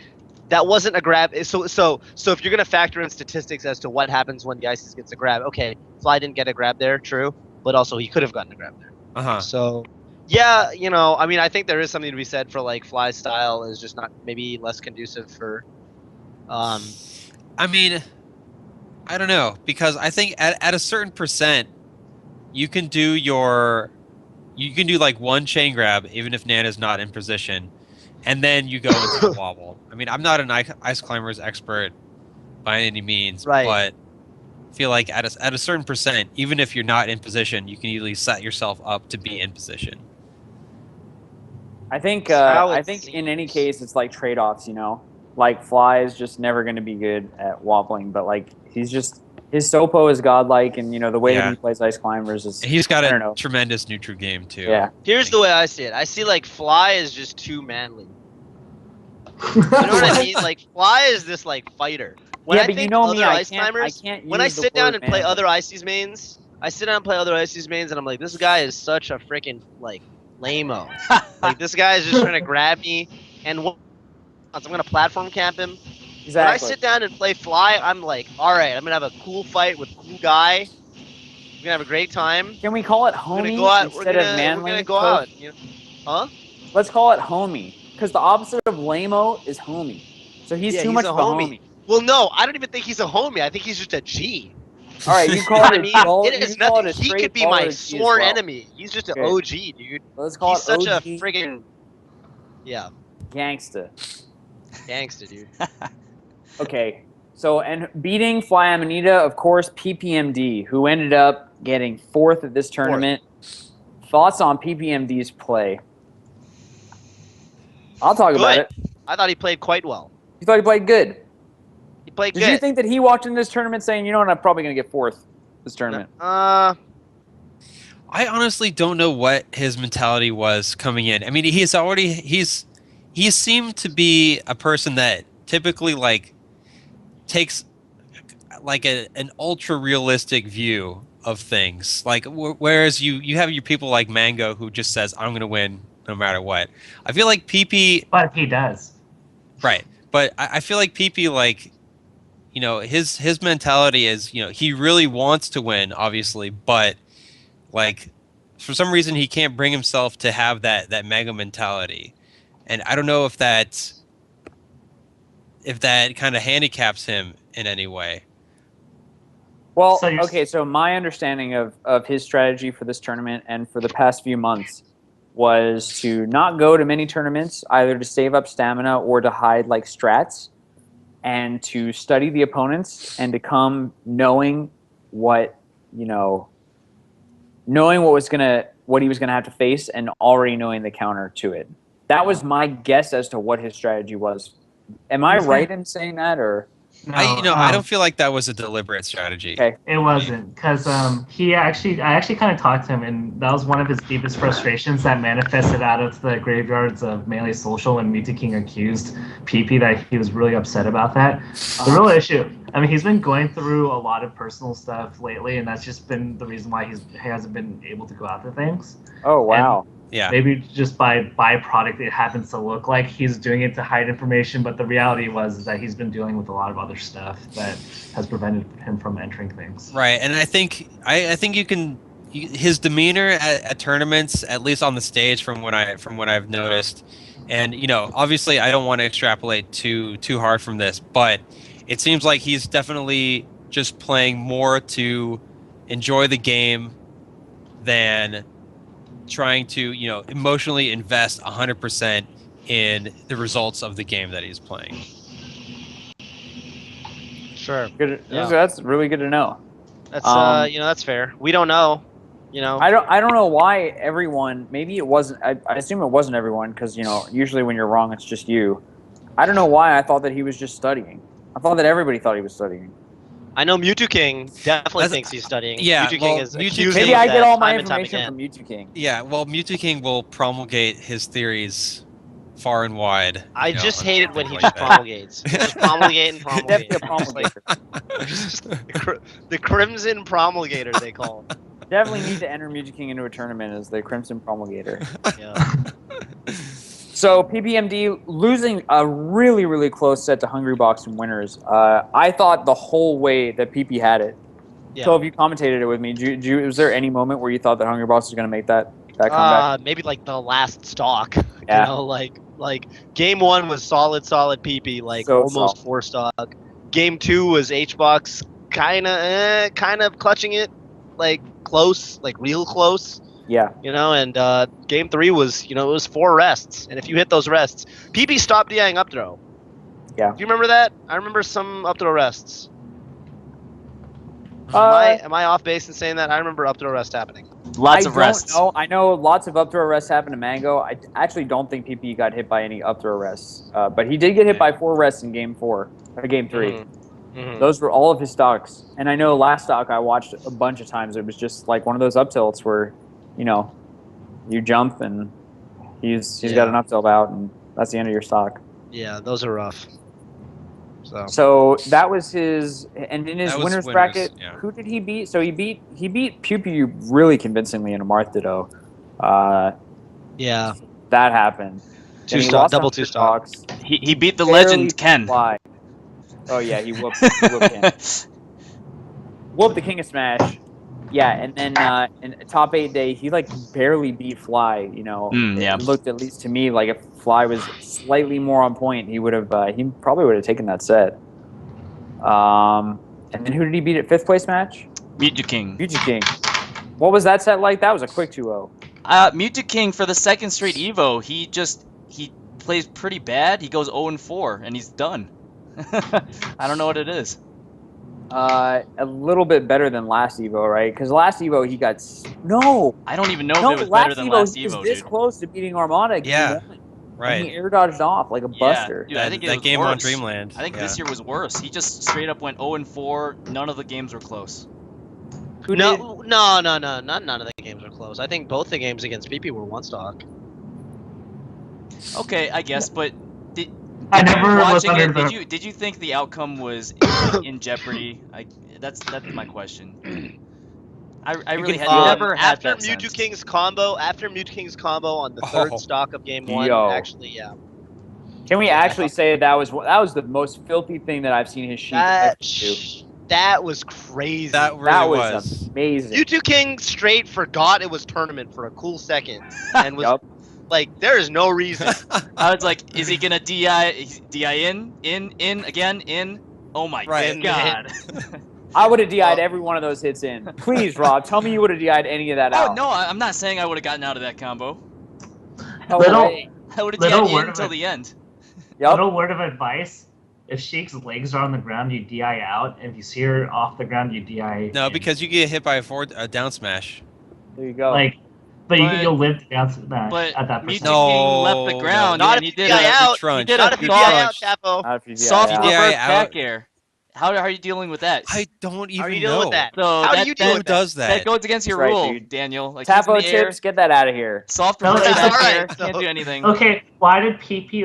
that wasn't a grab. So if you're gonna factor in statistics as to what happens when the ices gets a grab, okay, Fly didn't get a grab there, true, but also he could have gotten a grab there. So, yeah, I mean, I think there is something to be said for like Fly's style is just not maybe less conducive for. I mean, I don't know, because I think at a certain percent, you can do like one chain grab even if Nana's not in position, and then you go into the wobble. I mean, I'm not an ice climbers expert by any means, right. But I feel like at a certain percent, even if you're not in position, you can easily set yourself up to be in position. I think seems. in any case it's like trade-offs, Like Fly is just never going to be good at wobbling, but like his Sopo is godlike, and the way that he plays ice climbers is. And he's got a tremendous neutral game too. Yeah. Here's the way I see it. I see like Fly is just too manly. You know what I mean? Like Fly is this like fighter. When I think other ice climbers, when I sit down and play other Ices mains, and I'm like, this guy is such a freaking like lame-o. Like this guy is just trying to grab me, and I'm gonna platform camp him. Exactly. When I sit down and play Fly, I'm like, all right, I'm gonna have a cool fight with a cool guy. We're gonna have a great time. Can we call it homie instead of manly? We're gonna go out. Huh? Let's call it homie, because the opposite of lame-o is homie. So he's too much of a homie. Well, no, I don't even think he's a homie. I think he's just a G. All right, you call it. It is nothing. He could be my sworn enemy. He's just an OG, dude. Let's call he's it such OG. a friggin' gangsta, dude. Okay, so and beating Fly Amanita, of course, Ppmd, who ended up getting 4th at this tournament. Thoughts on Ppmd's play? I'll talk about it. I thought he played quite well. You thought he played good? He played good. Did you think that he walked into this tournament saying, what, I'm probably going to get 4th this tournament? I honestly don't know what his mentality was coming in. I mean, he seemed to be a person that typically like takes like an ultra realistic view of things. Like whereas you have your people like Mango who just says, I'm going to win no matter what. I feel like PP... But he does. Right. But I feel like PP, like, his mentality is, he really wants to win, obviously, but, like, for some reason he can't bring himself to have that mega mentality. And I don't know if that kind of handicaps him in any way. Well, okay, so my understanding of his strategy for this tournament and for the past few months was to not go to many tournaments, either to save up stamina or to hide like strats, and to study the opponents and to come knowing what you know, knowing what he was gonna have to face and already knowing the counter to it. That was my guess as to what his strategy was. Am I right in saying that, or? No, I don't feel like that was a deliberate strategy. Okay. It wasn't, because I actually kind of talked to him, and that was one of his deepest frustrations that manifested out of the graveyards of Melee Social when Mewtwo King accused PP that he was really upset about that. The real issue, I mean, he's been going through a lot of personal stuff lately, and that's just been the reason why he hasn't been able to go out to things. Oh wow. Yeah. Maybe just by byproduct, it happens to look like he's doing it to hide information, but the reality is that he's been dealing with a lot of other stuff that has prevented him from entering things. Right, and I think you can his demeanor at tournaments, at least on the stage, from what I've noticed, and you know, obviously I don't want to extrapolate too hard from this, but it seems like he's definitely just playing more to enjoy the game than trying to, you know, emotionally invest 100% in the results of the game that he's playing. Sure. Good. Yeah. That's really good to know. That's you know, that's fair. We don't know. You know. I don't know why everyone. Maybe it wasn't. I assume it wasn't everyone, because you know, usually when you're wrong, it's just you. I don't know why I thought that he was just studying. I thought that everybody thought he was studying. I know Mewtwo King definitely thinks he's studying. Yeah, Mewtwo well, King is Mewtwo accusing Maybe I that get all my time and time information from again. Mewtwo King. Yeah, well, Mewtwo King will promulgate his theories far and wide. I you know, just on hate it when things he like just that. promulgates. Just promulgate and promulgate. Definitely a promulgator. The Crimson Promulgator, they call him. Definitely need to enter Mewtwo King into a tournament as the Crimson Promulgator. Yeah. So Ppmd losing a really, really close set to Hungrybox and winners. I thought the whole way that PP had it. Yeah. So if you commentated it with me, was there any moment where you thought that Hungrybox was going to make that comeback? Maybe like the last stock. Yeah. You know, like game 1 was solid PP, like So almost solid. 4 stock. Game 2 was HBox kind of clutching it, like close, like real close. Yeah. You know, and game 3 was, you know, it was 4 rests, and if you hit those rests, PP stopped DIing up throw. Yeah. Do you remember that? I remember some up throw rests. Am I off base in saying that? I remember up throw rest happening. Lots of rests. I know lots of up throw rests happened to Mango. I actually don't think PP got hit by any up throw rests, but he did get hit by 4 rests in game 4 or game 3. Mm-hmm. Those were all of his stocks, and I know last stock I watched a bunch of times. It was just like one of those up tilts where, you know, you jump and he's got an up tilt out, and that's the end of your stock. Yeah, those are rough. So that was his, and in his That was winners winners, bracket, yeah. who did he beat? So he beat Pew Pew really convincingly in a Marth Ditto. Yeah. That happened. Two And he stock, lost double on 2 stock. stocks. He beat the Barely legend Ken. fly. Oh yeah, he whooped him. Whooped the King of Smash. Yeah, and then in top 8 day, he like barely beat Fly. You know, yeah. It looked, at least to me, like if Fly was slightly more on point, he would have. He probably would have taken that set. And then who did he beat at 5th place match? Mewtwo King. Mewtwo King. What was that set like? That was a quick 2-0. Mewtwo King for the second straight Evo. He plays pretty bad. He goes 0-4 and he's done. I don't know what it is. A little bit better than last Evo, right? Because last Evo he got no. I don't even know if it was last better than Evo, last he was Evo, this dude. close to beating Armada. Yeah. And Right. he air dodged off like a buster. Dude, I think it that was game worse. on Dreamland. I think this year was worse. He just straight up went 0-4. None of the games were close. No, none of the games were close. I think both the games against PP were 1 stock. Okay, I guess, but I never was watching under it, the. did you think the outcome was in jeopardy? That's my question. I really had never had after that Mewtwo sense. King's combo. After Mewtwo King's combo on the 3rd stock of game 1, Yo. actually, yeah. Can we actually say that was the most filthy thing that I've seen his sheet ever do? That was crazy. That really That was. was amazing. Mewtwo King straight forgot it was tournament for a cool second and was Yup. like, there is no reason. I was like, is he gonna DI in again in? Oh my Right. god. I would have DI'd every one of those hits in. Please, Rob, tell me you would have DI'd any of that out. Oh no, I'm not saying I would have gotten out of that combo. No Little- way. I would have Little DI'd word in of until it. the end. Yup. Little word of advice: if Sheik's legs are on the ground, you DI out, and if you see her off the ground, you DI. No, in. because you get hit by a down smash. There you go. But But- you'll live to down smash But at that Mewtwo percentage. King left the No, ground. no. Not and if he you did DI a out. Trunch. did Not a if you soft- DI out, Chapo. Not if you DI soft out. DI reverse out. back air. How are you dealing with that? I don't even How are you know. dealing with that? So How that, do you deal Who with that? does that? That goes against your That's right, rule, dude. Daniel. Like he's in Tapo the air, chips, get that out of here. soft No, reverse it's back alright, air, so- can't do anything. Okay, why did PP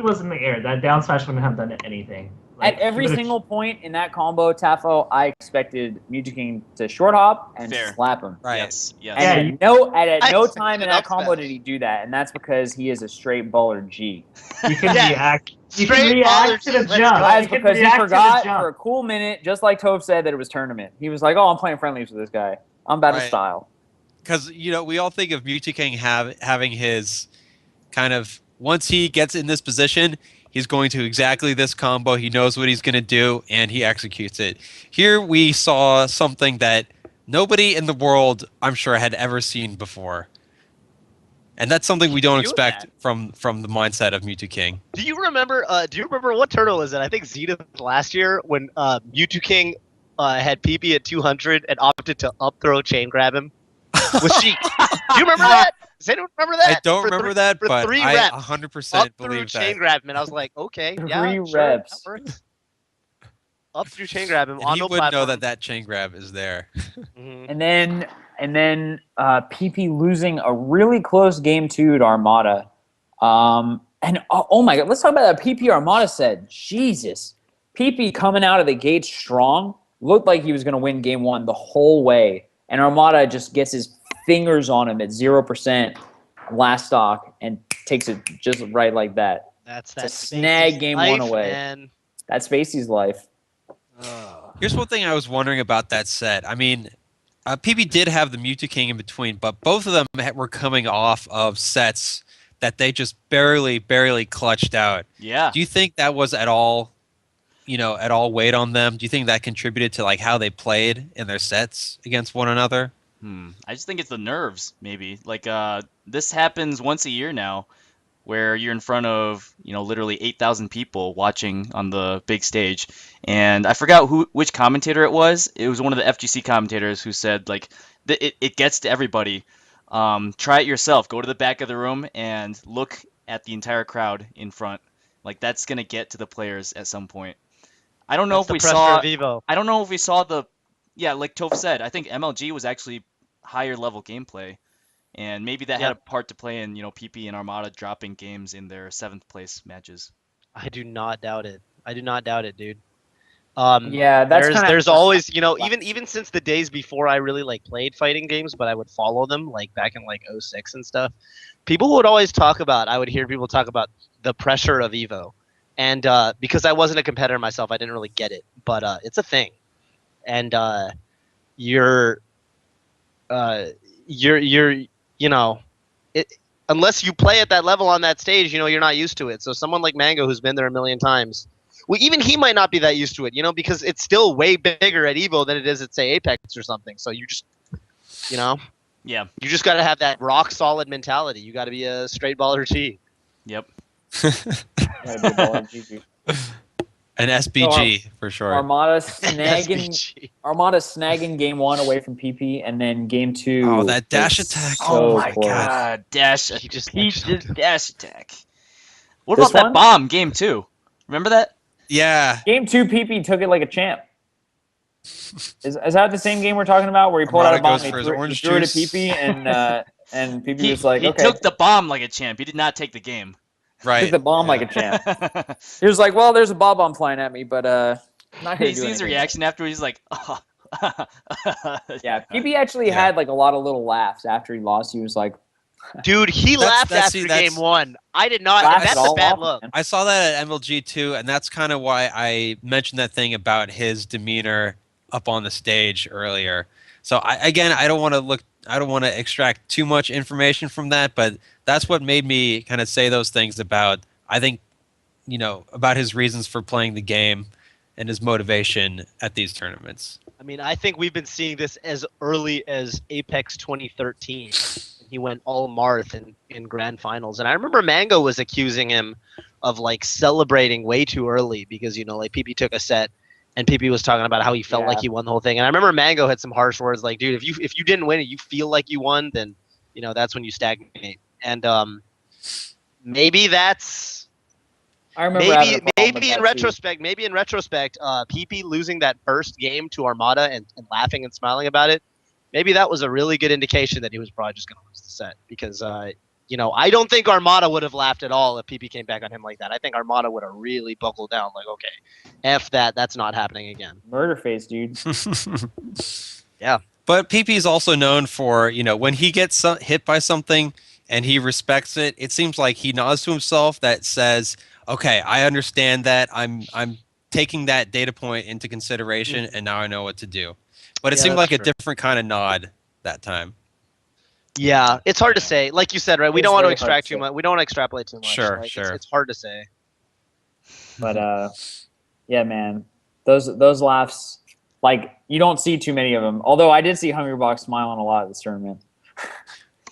was in the air? That down smash wouldn't have done anything. At every single point in that combo, Tafo, I expected Mewtwo King to short hop and Fair. slap him. Right. Yes, yes. And Yeah, at no I time in expected that up combo smash. did he do that, and that's because he is a straight baller G. You can Yes. react. You Straight can react baller to the G, let's jump. go. Guys, You can because he react to the forgot jump. for a cool minute, just like Toph said, that it was tournament. He was like, "Oh, I'm playing friendlies with this guy. I'm battle Right. style." Because we all think of Mewtwo King having his kind of once he gets in this position, he's going to exactly this combo. He knows what he's going to do, and he executes it. Here we saw something that nobody in the world, I'm sure, had ever seen before, and that's something we don't Do expect that. from the mindset of Mewtwo King. Do you remember? Do you remember what turtle is it? I think Zenith last year when Mewtwo King had PP at 200 and opted to up throw chain grab him with Sheik. Do you remember that? Does anyone remember that? I don't For remember three- that, for but 3 I reps, 100% up through believe chain that. grab him, and I was like, okay, yeah, 3 sure, reps. that works. Up through chain grab him And on he no would know platform. that chain grab is there. Mhm. And then PP losing a really close game 2 to Armada. And oh my god, let's talk about that PP Armada said. Jesus. PP coming out of the gate strong, looked like he was going to win game 1 the whole way. And Armada just gets his fingers on him at 0% last stock and takes it just right like that. That's To that snag Spacey's game life, 1 away. Man. That's Spacey's life. Here's one thing I was wondering about that set. I mean, PB did have the Mewtwo King in between, but both of them were coming off of sets that they just barely clutched out. Yeah. Do you think that was at all weighed on them? Do you think that contributed to like how they played in their sets against one another? I just think it's the nerves, maybe. Like, this happens once a year now, where you're in front of, literally 8,000 people watching on the big stage. And I forgot which commentator it was. It was one of the FGC commentators who said, like, it gets to everybody. Try it yourself. Go to the back of the room and look at the entire crowd in front. Like, that's going to get to the players at some point. I don't know That's if the we pressure saw... of Evo. I don't know if we saw like Toph said, I think MLG was actually higher level gameplay, and maybe that had a part to play in PP and Armada dropping games in their 7th place matches. I do not doubt it. I do not doubt it, dude. Yeah, that's there's always even since the days before I really like played fighting games, but I would follow them like back in like 06 and stuff. People would always talk about. I would hear people talk about the pressure of Evo, and because I wasn't a competitor myself, I didn't really get it. But it's a thing, and unless you play at that level on that stage, you're not used to it. So someone like Mango, who's been there a million times, well, even he might not be that used to it, because it's still way bigger at Evo than it is at, say, Apex or something. So you just, Yeah. you just got to have that rock solid mentality. You got to be a straight baller G. Yep. An SBG for sure. Armada snagging SBG. game 1 away from PP, and then game 2. Oh, that dash was attack. so Oh my close. god, dash! He just He like, did dash attack. What This about that one? bomb game 2? Remember that? Yeah. Game 2, PP took it like a champ. Is that the same game we're talking about where he pulled out a Armada bomb goes and for he his threw, orange he threw it at juice. PP and PP He, was like, he okay. took the bomb like a champ. He did not take the game. Right. Took the bomb Yeah. like a champ. He was like, well, there's a bomb flying at me, but I'm not He going to do sees the anything. reaction afterwards. He's like, oh. Yeah, PP actually Yeah. had like a lot of little laughs after he lost. He was like, dude, he laughed after game 1. I did not. laughed That's it a all bad off, look. man. I saw that at MLG too, and that's kind of why I mentioned that thing about his demeanor up on the stage earlier. So I don't want to extract too much information from that, but that's what made me kind of say those things about, I think, about his reasons for playing the game and his motivation at these tournaments. I mean, I think we've been seeing this as early as Apex 2013. He went all Marth in grand finals. And I remember Mango was accusing him of like celebrating way too early because like PP took a set and PP was talking about how he felt like he won the whole thing. And I remember Mango had some harsh words like, dude, if you didn't win and you feel like you won, then that's when you stagnate. And maybe that's I remember having a problem with maybe that in retrospect, PP losing that first game to Armada and laughing and smiling about it, maybe that was a really good indication that he was probably just going to lose the set because I don't think Armada would have laughed at all if PP came back on him like that. I think Armada would have really buckled down, like, okay, F that, that's not happening again. Murder face, dude. Yeah. But PP is also known for, when he gets hit by something and he respects it, it seems like he nods to himself that says, okay, I understand that. I'm taking that data point into consideration, and now I know what to do. But it seemed like a different kind of nod that time. Yeah, it's hard to say. Like you said, right? We It's don't want to very hard to extract too say. much. We don't want to extrapolate too much. Sure, Like, sure. It's hard to say. But yeah, man, those laughs, like you don't see too many of them. Although I did see Hungrybox smiling a lot at this tournament.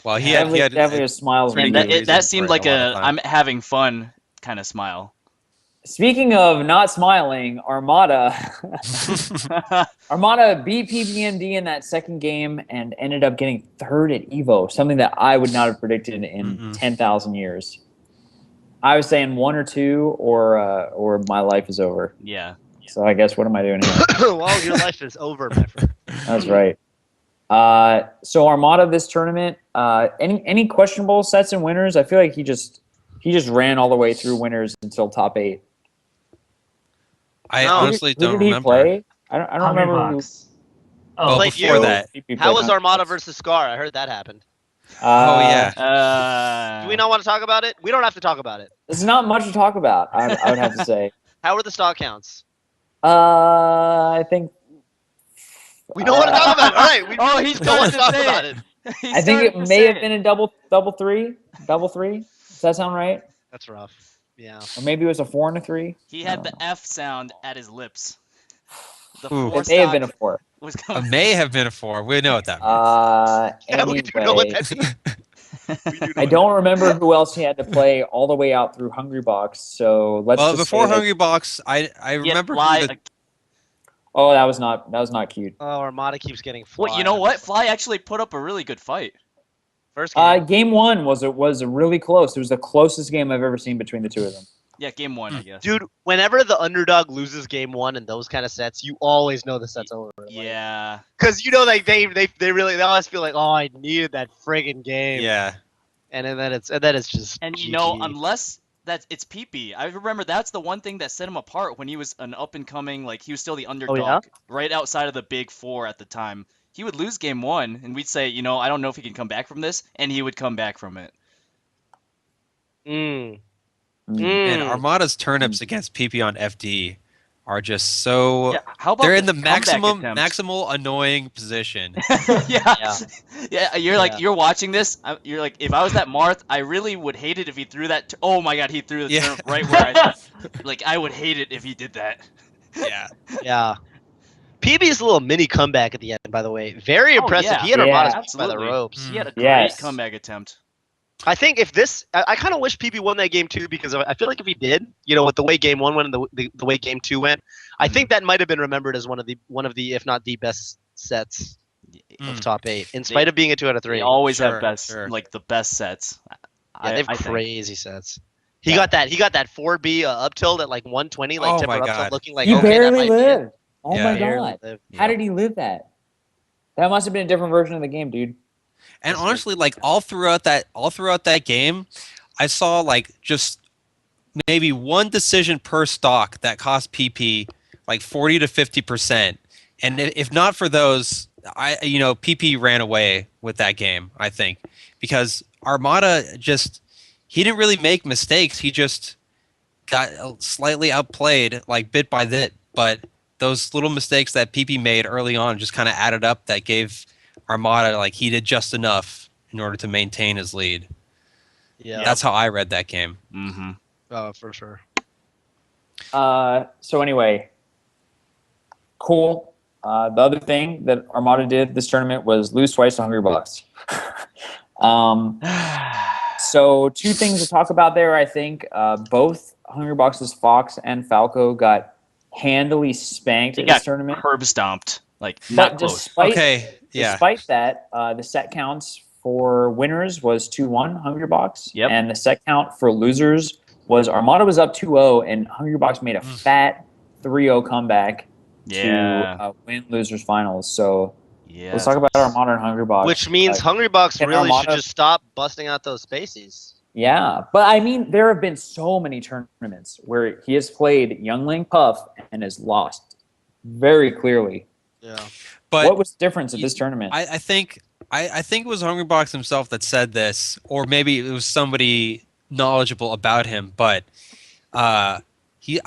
Well, he Definitely, had definitely a smile. pretty And good reason that for seemed it like a lot of a time. I'm having fun kind of smile. Speaking of not smiling, Armada beat Ppmd in that second game and ended up getting third at Evo, something that I would not have predicted in 10,000 years. I was saying 1 or 2 or my life is over. Yeah. So I guess what am I doing here? Well, your life is over, my friend. That's right. So Armada this tournament, any questionable sets and winners? I feel like he just ran all the way through winners until top 8. No. Honestly don't Who did he remember. play? I don't remember. Hungrybox. Well, Like before you. that. How was Armada versus Scar? I heard that happened. Oh, yeah. Do we not want to talk about it? We don't have to talk about it. There's not much to talk about. I would have to say. How were the stock counts? I think. We don't want to talk about it. All right. We he's don't want to talk say about it. it. I think it may have been a double three. Double three. Does that sound right? That's rough. Yeah. Or maybe it was a 4 and a 3. He had the F sound at his lips. The Ooh. 4 It may have stock been a 4. was It coming. may have been a 4. We know what that means. Yeah, we do know what Anyway, that means. We do know I what don't remember who else he had to play all the way out through Hungrybox. So let's. Well, just before say that- Hungrybox, I remember who the, Oh, that was not cute. Oh, Armada keeps getting fly. Well, you know what? Fly actually put up a really good fight. First game. Game 1 was really close. It was the closest game I've ever seen between the two of them. Yeah, game 1, I guess. Dude, whenever the underdog loses game 1 in those kind of sets, you always know the set's over. Yeah. Because like they always feel like, oh, I needed that friggin' game. yeah. And then it's just. And you GG. know, unless it's PP. I remember that's the one thing that set him apart when he was an up and coming, like he was still the underdog, right outside of the big 4 at the time. He would lose game 1, and we'd say, I don't know if he can come back from this, and he would come back from it. And Armada's turnips against PP on FD are just so. Yeah, how about they're in this the comeback attempt? maximal annoying position. Yeah. You're like you're watching this. You're like, if I was that Marth, I really would hate it if he threw that. Oh my God, he threw the turnip right where I. Like I would hate it if he did that. Yeah. Yeah. PB's little mini comeback at the end, by the way, very impressive. Yeah. He had Armada's by the Absolutely. ropes. He had a great Yes. comeback attempt. I think if this, I kind of wish PB won that game too, because I feel like if he did, with the way game 1 went and the way game 2 went, I think that might have been remembered as one of the if not the best sets of top 8, in spite of being a 2 out of 3. They always Sure, have best, sure. like the best sets. Yeah, they have I think. crazy sets. He got that 4B up tilt at like 120, like Oh tipper my up God. tilt, looking like He okay, that barely might be it. lived. Oh Yeah, my he Barely God. lived. How did he live that? That must have been a different version of the game, dude. And honestly, like all throughout that game, I saw like just maybe one decision per stock that cost PP like 40 to 50%. And if not for those, PP ran away with that game, I think, because Armada he didn't really make mistakes. He just got slightly outplayed, like bit by bit. But those little mistakes that PP made early on just kind of added up that gave Armada, like he did just enough in order to maintain his lead. Yeah, That's how I read that game. Mm-hmm. For sure. So anyway, cool. The other thing that Armada did this tournament was lose twice to Hungrybox. So 2 things to talk about there. I think both Hungrybox's Fox and Falco got handily spanked He at this got tournament. curb stomped. Like, But not close. despite that, the set counts for winners was 2-1 Hungrybox, Yep. and the set count for losers was Armada was up 2-0, and Hungrybox made a fat 3-0 comeback to win losers finals. So let's talk about Armada and Hungrybox. Which means Hungrybox can really should Armada- just stop busting out those spacies. Yeah, but I mean, there have been so many tournaments where he has played Youngling Puff and has lost very clearly. Yeah. But what was the difference at this tournament? I think it was Hungrybox himself that said this, or maybe it was somebody knowledgeable about him. But I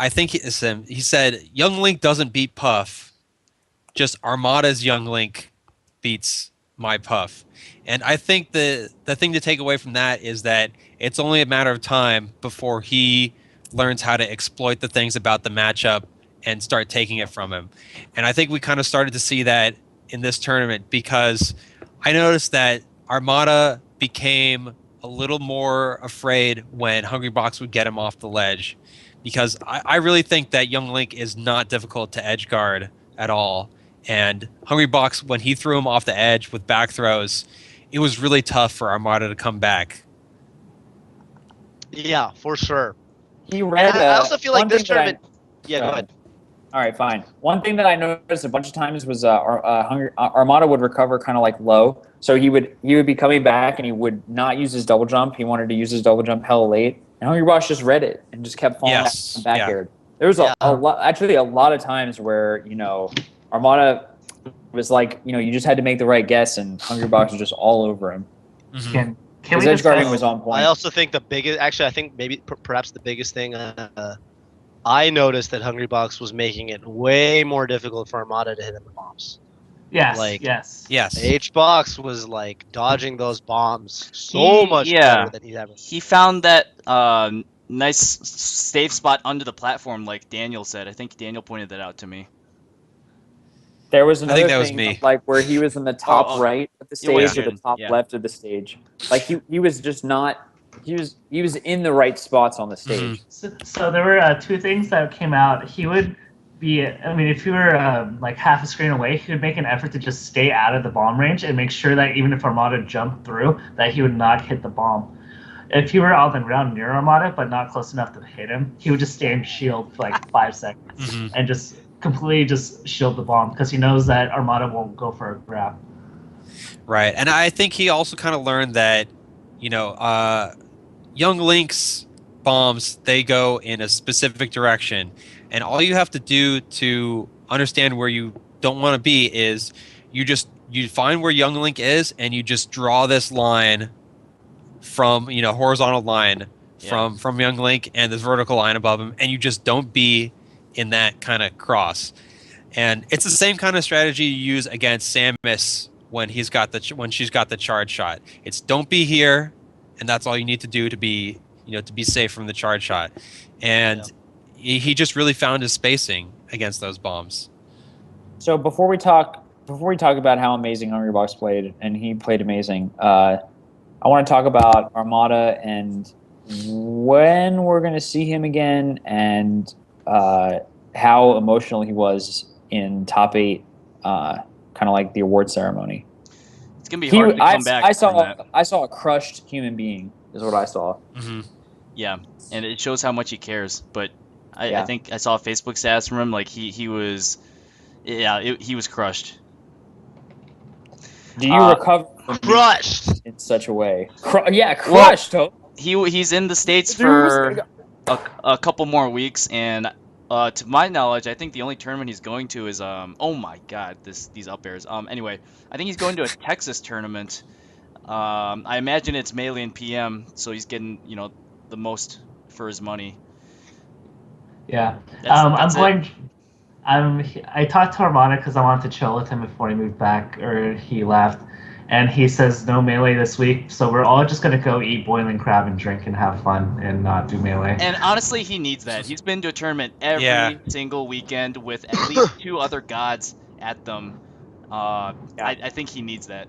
think he said Young Link doesn't beat Puff, just Armada's Young Link beats my Puff. And I think the thing to take away from that is that it's only a matter of time before he learns how to exploit the things about the matchup and start taking it from him. And I think we kind of started to see that in this tournament, because I noticed that Armada became a little more afraid when Hungrybox would get him off the ledge, because I really think that Young Link is not difficult to edge guard at all. And Hungrybox, when he threw him off the edge with back throws, it was really tough for Armada to come back. Yeah, for sure. He read. I also feel like this tournament. Yeah, go ahead. All right, fine. One thing that I noticed a bunch of times was Armada would recover kind of like low, so he would be coming back and he would not use his double jump. He wanted to use his double jump hella late, and Hungrybox just read it and just kept falling back aired. There was a lot of times where Armada was like, you just had to make the right guess, and Hungrybox was just all over him. Can His we edge guarding was on point. I also think the biggest, actually, I think maybe perhaps the biggest thing I noticed that Hungrybox was making it way more difficult for Armada to hit in the bombs. Yes. Like, yes. H-Box was like dodging those bombs so much better than he'd ever. He found that nice safe spot under the platform, like Daniel said. I think Daniel pointed that out to me. There was another that was thing, me. like where he was in the top right of the stage or the top Yeah. left of the stage. Like he was just not. He was in the right spots on the stage. So there were 2 things that came out. He would be, I mean, if you were like half a screen away, he would make an effort to just stay out of the bomb range and make sure that even if Armada jumped through, that he would not hit the bomb. If you were on the ground near Armada but not close enough to hit him, he would just stay in shield for like 5 seconds and just completely just shield the bomb, because he knows that Armada won't go for a grab. Right, and I think he also kind of learned that, Young Link's bombs, they go in a specific direction, and all you have to do to understand where you don't want to be is you find where Young Link is, and you just draw this line from, horizontal line from Young Link and this vertical line above him, and you just don't be in that kind of cross. And it's the same kind of strategy you use against Samus when she's got the charge shot. It's don't be here, and that's all you need to do to be safe from the charge shot. And he just really found his spacing against those bombs. So before we talk about how amazing Hungrybox played, and he played amazing, I want to talk about Armada and when we're going to see him again, and how emotional he was in top 8, kind of like the award ceremony. It's gonna be hard to come back. I saw a crushed human being, is what I saw. Yeah, and it shows how much he cares. But I think I saw a Facebook status from him, like he was, he was crushed. Do you recover from crushed in such a way? Crushed. Well, he's in the States for a couple more weeks, and to my knowledge, I think the only tournament he's going to is oh my god, these up airs. Anyway, I think he's going to a Texas tournament. I imagine it's Melee and PM, so he's getting the most for his money. Yeah, That's I talked to Armada because I wanted to chill with him before he moved back or he left, and he says no Melee this week, so we're all just gonna go eat boiling crab and drink and have fun and not do Melee. And honestly, he needs that. He's been to a tournament every single weekend with at least 2 other gods at them. I think he needs that.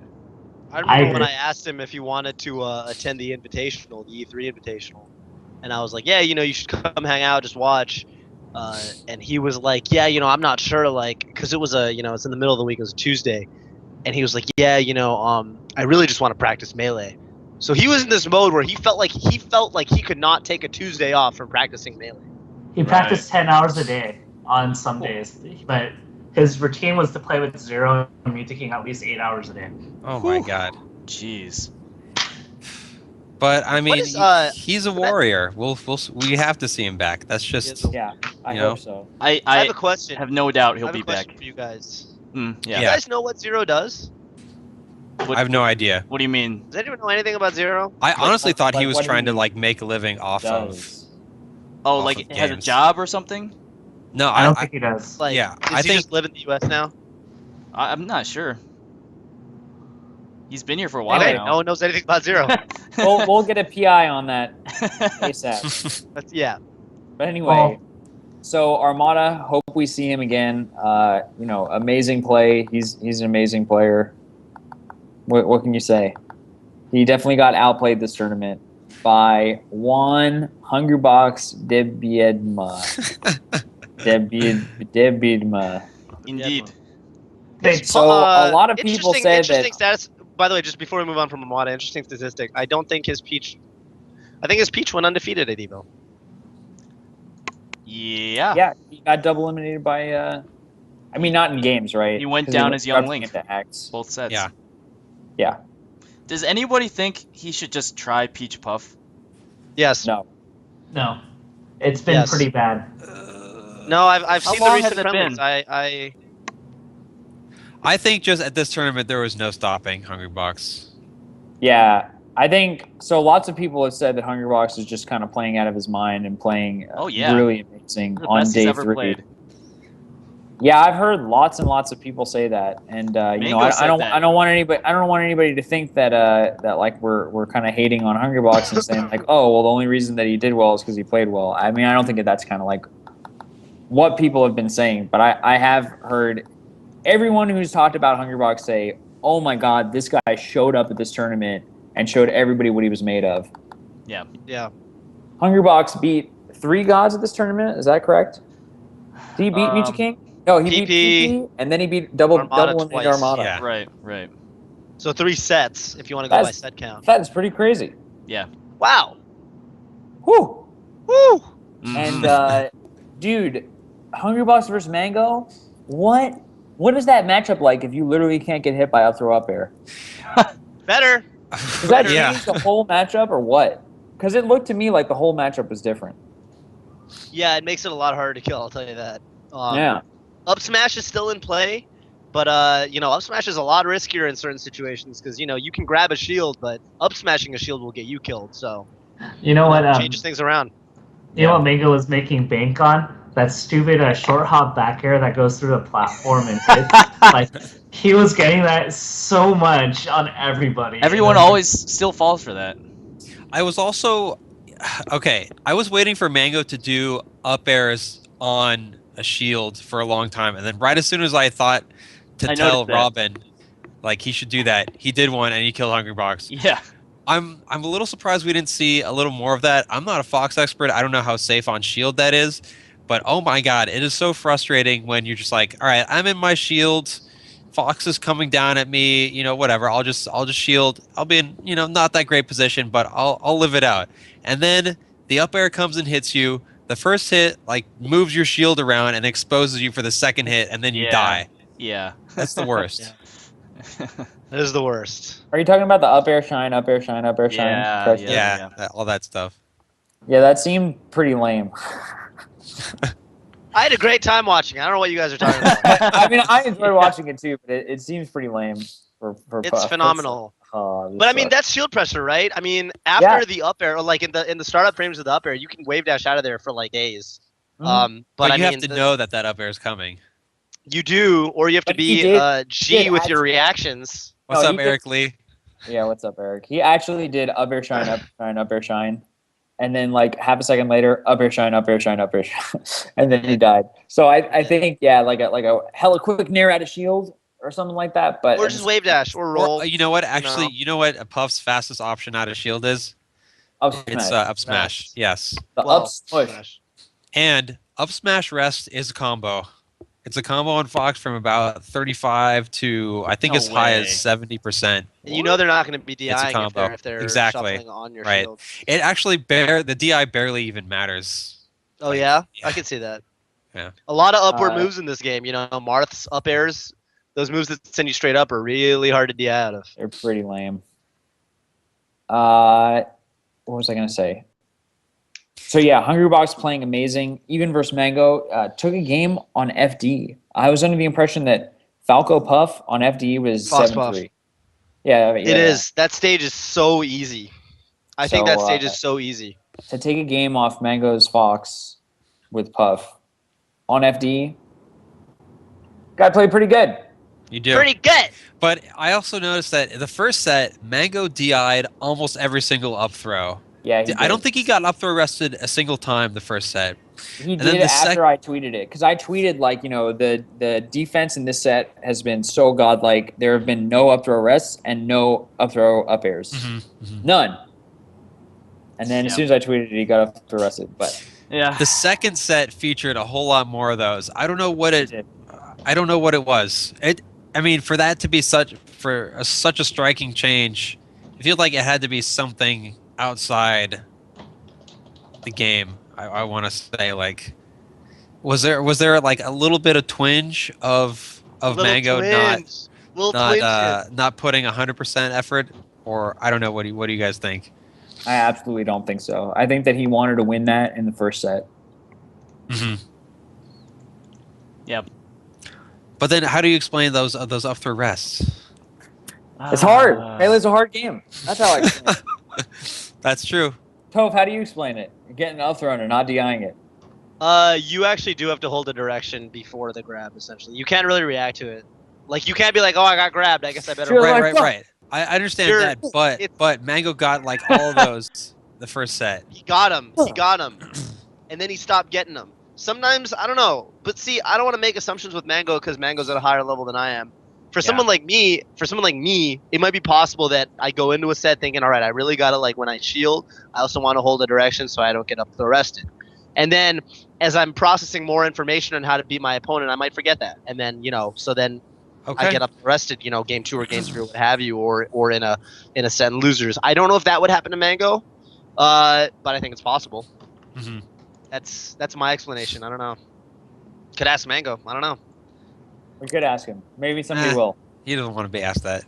I remember when agree. I asked him if he wanted to attend the Invitational, the E3 Invitational, and I was like, yeah, you should come hang out, just watch. And he was like, yeah, I'm not sure, like, because it was it's in the middle of the week, it was a Tuesday, and he was like, yeah, I really just want to practice Melee. So he was in this mode where he felt like he could not take a Tuesday off from practicing Melee. He practiced 10 hours a day on some days, but his routine was to play with Zero and Mute King at least 8 hours a day. Oh my god. Jeez. But I mean, is, he's a warrior. We have to see him back. That's just Yeah, I You hope know? so. I I have a question. have no doubt I he'll have a be question back. for you guys. Yeah. Do you guys know what Zero does? I have no idea. What do you mean? Does anyone know anything about Zero? I honestly thought he like, was what do trying to you like make a living off of. Does. Oh, Off like of it has a games. job or something? No, I don't think he does. Like, Yeah, does I he think- just live in the U.S. now? I'm not sure. He's been here for a while Okay, now. no one knows anything about Zero. We'll get a PI on that ASAP. That's, yeah. But anyway, so Armada, hope we see him again. Amazing play. He's an amazing player. What can you say? He definitely got outplayed this tournament by one Hungrybox Debiedma. Debiedma. Indeed. So a lot of people said interesting that. status. By the way, just before we move on from Armada, interesting statistic. I think his Peach went undefeated at Evo. Yeah. Yeah, he got double eliminated by. I mean, not in games, right? He went 'Cause down went as Young directly Link. into X. Both sets. Yeah. Yeah. Does anybody think he should just try Peach Puff? Yes. No. No. It's been Yes. pretty bad. No, I've How seen the long has recent it friendlies. been? I think just at this tournament there was no stopping Hungrybox. Yeah, I think so. Lots of people have said that Hungrybox is just kind of playing out of his mind and playing Oh, yeah. really amazing The on best he's day ever 3. played. Yeah, I've heard lots and lots of people say that, and Mango I said don't that. I don't want anybody to think that that like we're kind of hating on Hungrybox and saying like, oh well, the only reason that he did well is because he played well. I mean, I don't think that that's kind of like what people have been saying, but I have heard everyone who's talked about Hungrybox say, oh my god, this guy showed up at this tournament and showed everybody what he was made of. Yeah. Yeah. Hungrybox beat 3 gods at this tournament. Is that correct? Did he beat Mewtwo King? No, he beat PP, and then he beat double eliminated twice. Armada. Yeah. Right. So 3 sets, if you want to go by That's- set count. That is pretty crazy. Yeah. Wow. Whew. Woo. Mhm. And dude, Hungrybox versus Mango. What is that matchup like if you literally can't get hit by up throw up air? Better. Does that Yeah. change the whole matchup or what? Because it looked to me like the whole matchup was different. Yeah, it makes it a lot harder to kill. I'll tell you that. Yeah. Up smash is still in play, but up smash is a lot riskier in certain situations because you can grab a shield, but up smashing a shield will get you killed. So You know what? changes things around. You know what Mango was making bank on? That stupid short hop back air that goes through the platform and hits. Like, he was getting that so much on everybody. Everyone always still falls for that. I was also okay. I was waiting for Mango to do up airs on a shield for a long time, and then right as soon as I thought to I tell noticed that. Robin like he should do that, he did one and he killed Hungrybox. Yeah. I'm a little surprised we didn't see a little more of that. I'm not a Fox expert. I don't know how safe on shield that is, but oh my god, it is so frustrating when you're just like, all right, I'm in my shield. Fox is coming down at me, whatever. I'll just shield. I'll be in, not that great position, but I'll live it out. And then the up air comes and hits you. The first hit like moves your shield around and exposes you for the second hit, and then you Yeah. die. Yeah. That's the worst. That is the worst. Are you talking about the up air shine, up air shine, up air shine? Yeah, question? Yeah, all that stuff. Yeah, that seemed pretty lame. I had a great time watching. I don't know what you guys are talking about. I mean, I enjoyed watching it too, but it seems pretty lame. It's phenomenal. This But I mean, sucks. that's shield pressure, right? I mean, after the up air, or like in the startup frames of the up air, you can wave dash out of there for like days. Mhm. But I you mean, have to know that up air is coming. you do, or you have to But he be did- G did with your actually- reactions. What's No, up, he did- Eric Lee? Yeah, what's up, Eric? He actually did up air shine, up shine, up air shine, and then like half a second later, up air shine, up air shine, up air shine, and then he died. So I think like a hella quick nair out of shield or something like that. But Or just wave dash or roll. Or, you know what? Actually, you know what? A Puff's fastest option out of shield is? up It's smash. up smash. Yes. The Well, up push. smash. And up smash rest is a combo. It's a combo on Fox from about 35 to I think No as high as way. 70%. And you know they're not going to be It's a DIing combo. if they're Exactly. shuffling on your Right. shield. It actually the DI barely even matters. Oh Like, yeah? yeah. I can see that. Yeah. A lot of upward Uh, moves in this game. You know, Marth's up airs, those moves that send you straight up are really hard to DI out of. They're pretty lame. What was I gonna say? So yeah, Hungrybox playing amazing. Even versus Mango, took a game on FD. I was under the impression that Falco Puff on FD was Fox 7-3. Yeah, It is. That stage is so easy. I think So, that stage is so easy. To take a game off Mango's Fox with Puff on FD, guy played pretty good. You do. Pretty good. But I also noticed that the first set, Mango DI'd almost every single up throw. Yeah, he I did. don't think he got up throw arrested a single time the first set. He then did the after I tweeted it, because I tweeted like, the defense in this set has been so godlike. There have been no up throw arrests and no up throw up airs, none. And then as soon as I tweeted it, he got up throw arrested. But Yeah. The second set featured a whole lot more of those. I don't know what he it. did. I don't know what it was. I mean, for that to be such a striking change, I feel like it had to be something outside the game. I want to say, like, was there like a little bit of twinge of Little Mango twins. Little twinges. not putting 100% effort, or I don't know. What do you guys think? I absolutely don't think so. I think that he wanted to win that in the first set. Yep. But then, how do you explain those up throw rests? It's hard. Melee's a hard game. That's how I explain it. That's true. Toph, how do you explain it? You're getting up thrown and not DIing it. You actually do have to hold the direction before the grab, essentially. You can't really react to it. Like, you can't be like, oh, I got grabbed, I guess I better... Sure. Right. I understand Sure, that, but Mango got like all of those the first set. He got him. And then he stopped getting them. Sometimes, I don't know. But see, I don't want to make assumptions with Mango because Mango's at a higher level than I am. For someone like me, it might be possible that I go into a set thinking, all right, I really got to, like, when I shield, I also want to hold the direction so I don't get up throw arrested. And then, as I'm processing more information on how to beat my opponent, I might forget that. And then, so then I get up arrested, game 2 or game 3 or what have you, or in a set and losers. I don't know if that would happen to Mango, but I think it's possible. That's my explanation. I don't know. Could ask Mango. I don't know. We could ask him. Maybe somebody will. He doesn't want to be asked that.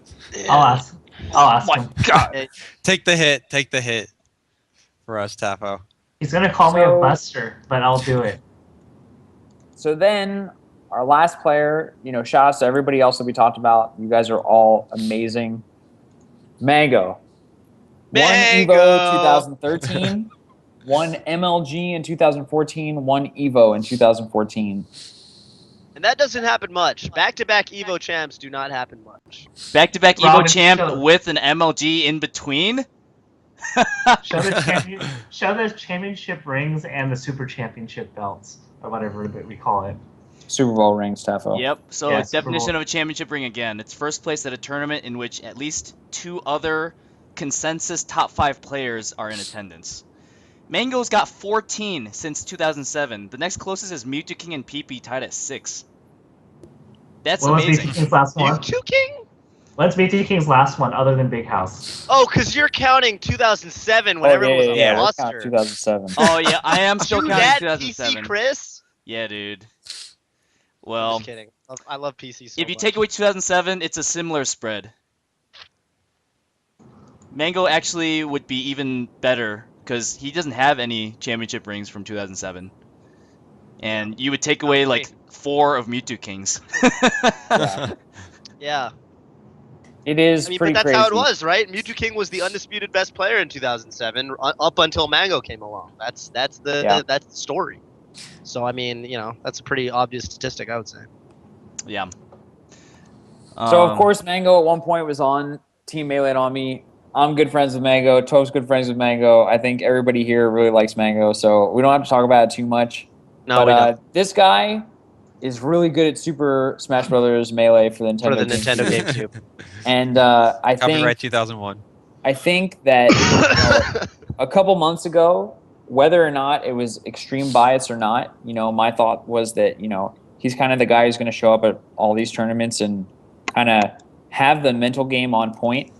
I'll ask. I'll ask him. God. Take the hit for us, Tapo. He's gonna call me a buster, but I'll do it. So then, our last player, shout outs to everybody else that we talked about. You guys are all amazing. Mango. One EVO 2013, one MLG in 2014, one EVO in 2014. And that doesn't happen much. Back-to-back EVO champs do not happen much. Back-to-back Evo Robin, champ show. with an MLG in between? Show the championship rings and the super championship belts, or whatever that we call it. Super Bowl rings, Tafo. Yep. So Yeah, Super definition Bowl. of a championship ring again. It's first place at a tournament in which at least 2 other consensus top 5 players are in attendance. Mango's got 14 since 2007. The next closest is Mewtwo King and PP tied at 6. That's What was amazing. BT King's last one? Mewtwo King? What's BT King's last one other than Big House? Oh, because you're counting 2007 when everyone was on yeah, the we're counting roster. 2007. Oh yeah, I am still Do counting that, 2007. PC Chris? Yeah, dude. I'm Well, just kidding. I love PC so if you much. take away 2007, it's a similar spread. Mango actually would be even better because he doesn't have any championship rings from 2007. And you would take away like 4 of Mewtwo Kings. Yeah. It is I mean, pretty but that's crazy. how it was, right? Mewtwo King was the undisputed best player in 2007 up until Mango came along. That's the story. So I mean, that's a pretty obvious statistic, I would say. Yeah. So of course, Mango at one point was on Team Melee on me. I'm good friends with Mango. Toe's good friends with Mango. I think everybody here really likes Mango, so we don't have to talk about it too much. No, But we don't. this guy is really good at Super Smash Brothers Melee for the Nintendo. For the Nintendo GameCube. And Copyright 2001. I think that a couple months ago, whether or not it was extreme bias or not, my thought was that he's kind of the guy who's going to show up at all these tournaments and kind of have the mental game on point.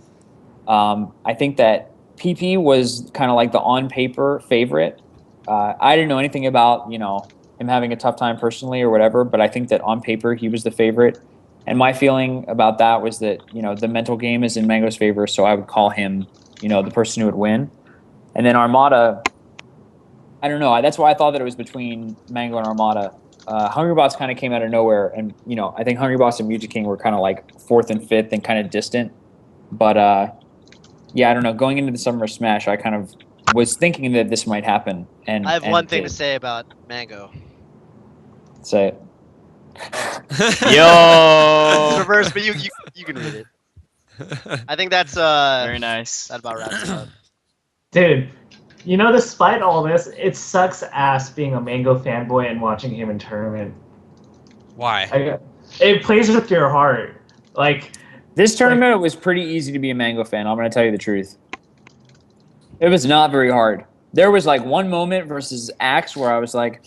I think that PP was kind of like the on paper favorite. I didn't know anything about him having a tough time personally or whatever, but I think that on paper he was the favorite. And my feeling about that was that the mental game is in Mango's favor, so I would call him the person who would win. And then Armada, I don't know. That's why I thought that it was between Mango and Armada. Hungrybox kind of came out of nowhere, and I think Hungrybox and Music King were kind of like 4th and 5th and kind of distant. But yeah, I don't know. Going into the Summer Smash, I kind of was thinking that this might happen. And I have one thing to say about Mango. Say it. Yo. It's reverse, but you can read it. I think that's Very nice. that about wraps it up. Dude, despite all this, it sucks ass being a Mango fanboy and watching him in tournament. Why? It plays with your heart. Like, this tournament, it was pretty easy to be a Mango fan. I'm going to tell you the truth. It was not very hard. There was like one moment versus Axe where I was like,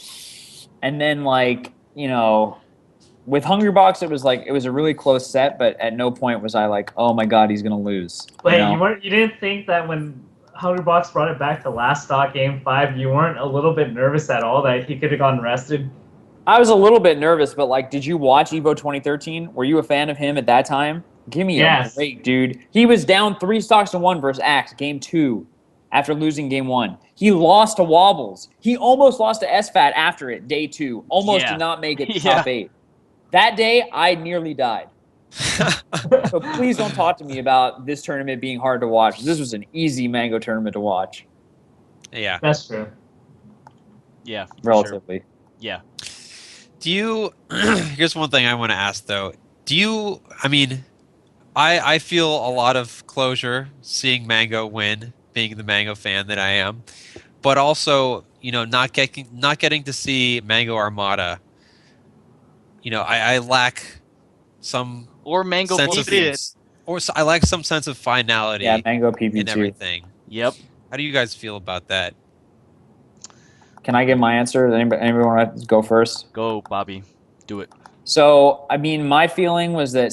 and then like, with Hungrybox, it was a really close set, but at no point was I like, oh my god, he's gonna lose. Wait, you didn't think that when Hungrybox brought it back to last stock game 5, you weren't a little bit nervous at all that he could have gotten rested? I was a little bit nervous, but like, did you watch Evo 2013? Were you a fan of him at that time? Give me a break, dude. He was down 3 stocks to 1 versus Axe, game 2, after losing game 1. He lost to Wobbles. He almost lost to SFAT after it, day 2. Almost did not make it to top 8. That day, I nearly died. So please don't talk to me about this tournament being hard to watch. This was an easy Mango tournament to watch. Yeah. That's true. Yeah. Relatively. Sure. Yeah. Do you... Here's one thing I want to ask, though. I feel a lot of closure seeing Mango win, being the Mango fan that I am. But also, not getting to see Mango Armada. I lack some Mango sense of, I lack some sense of finality. Yeah, Mango PP in everything. Yep. How do you guys feel about that? Can I give my answer? Does anybody want to go first? Go, Bobby. Do it. So, my feeling was that,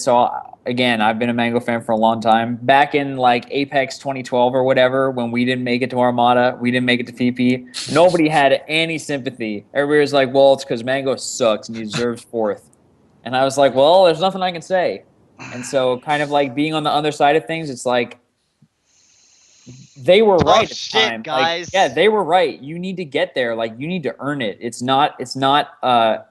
again, I've been a Mango fan for a long time. Back in, like, Apex 2012 or whatever, when we didn't make it to Armada, we didn't make it to VP, nobody had any sympathy. Everybody was like, well, it's because Mango sucks and he deserves 4th. And I was like, well, there's nothing I can say. And so, kind of like being on the other side of things, it's like, they were right at the time. Guys. Like, they were right. You need to get there. Like, you need to earn it. It's not a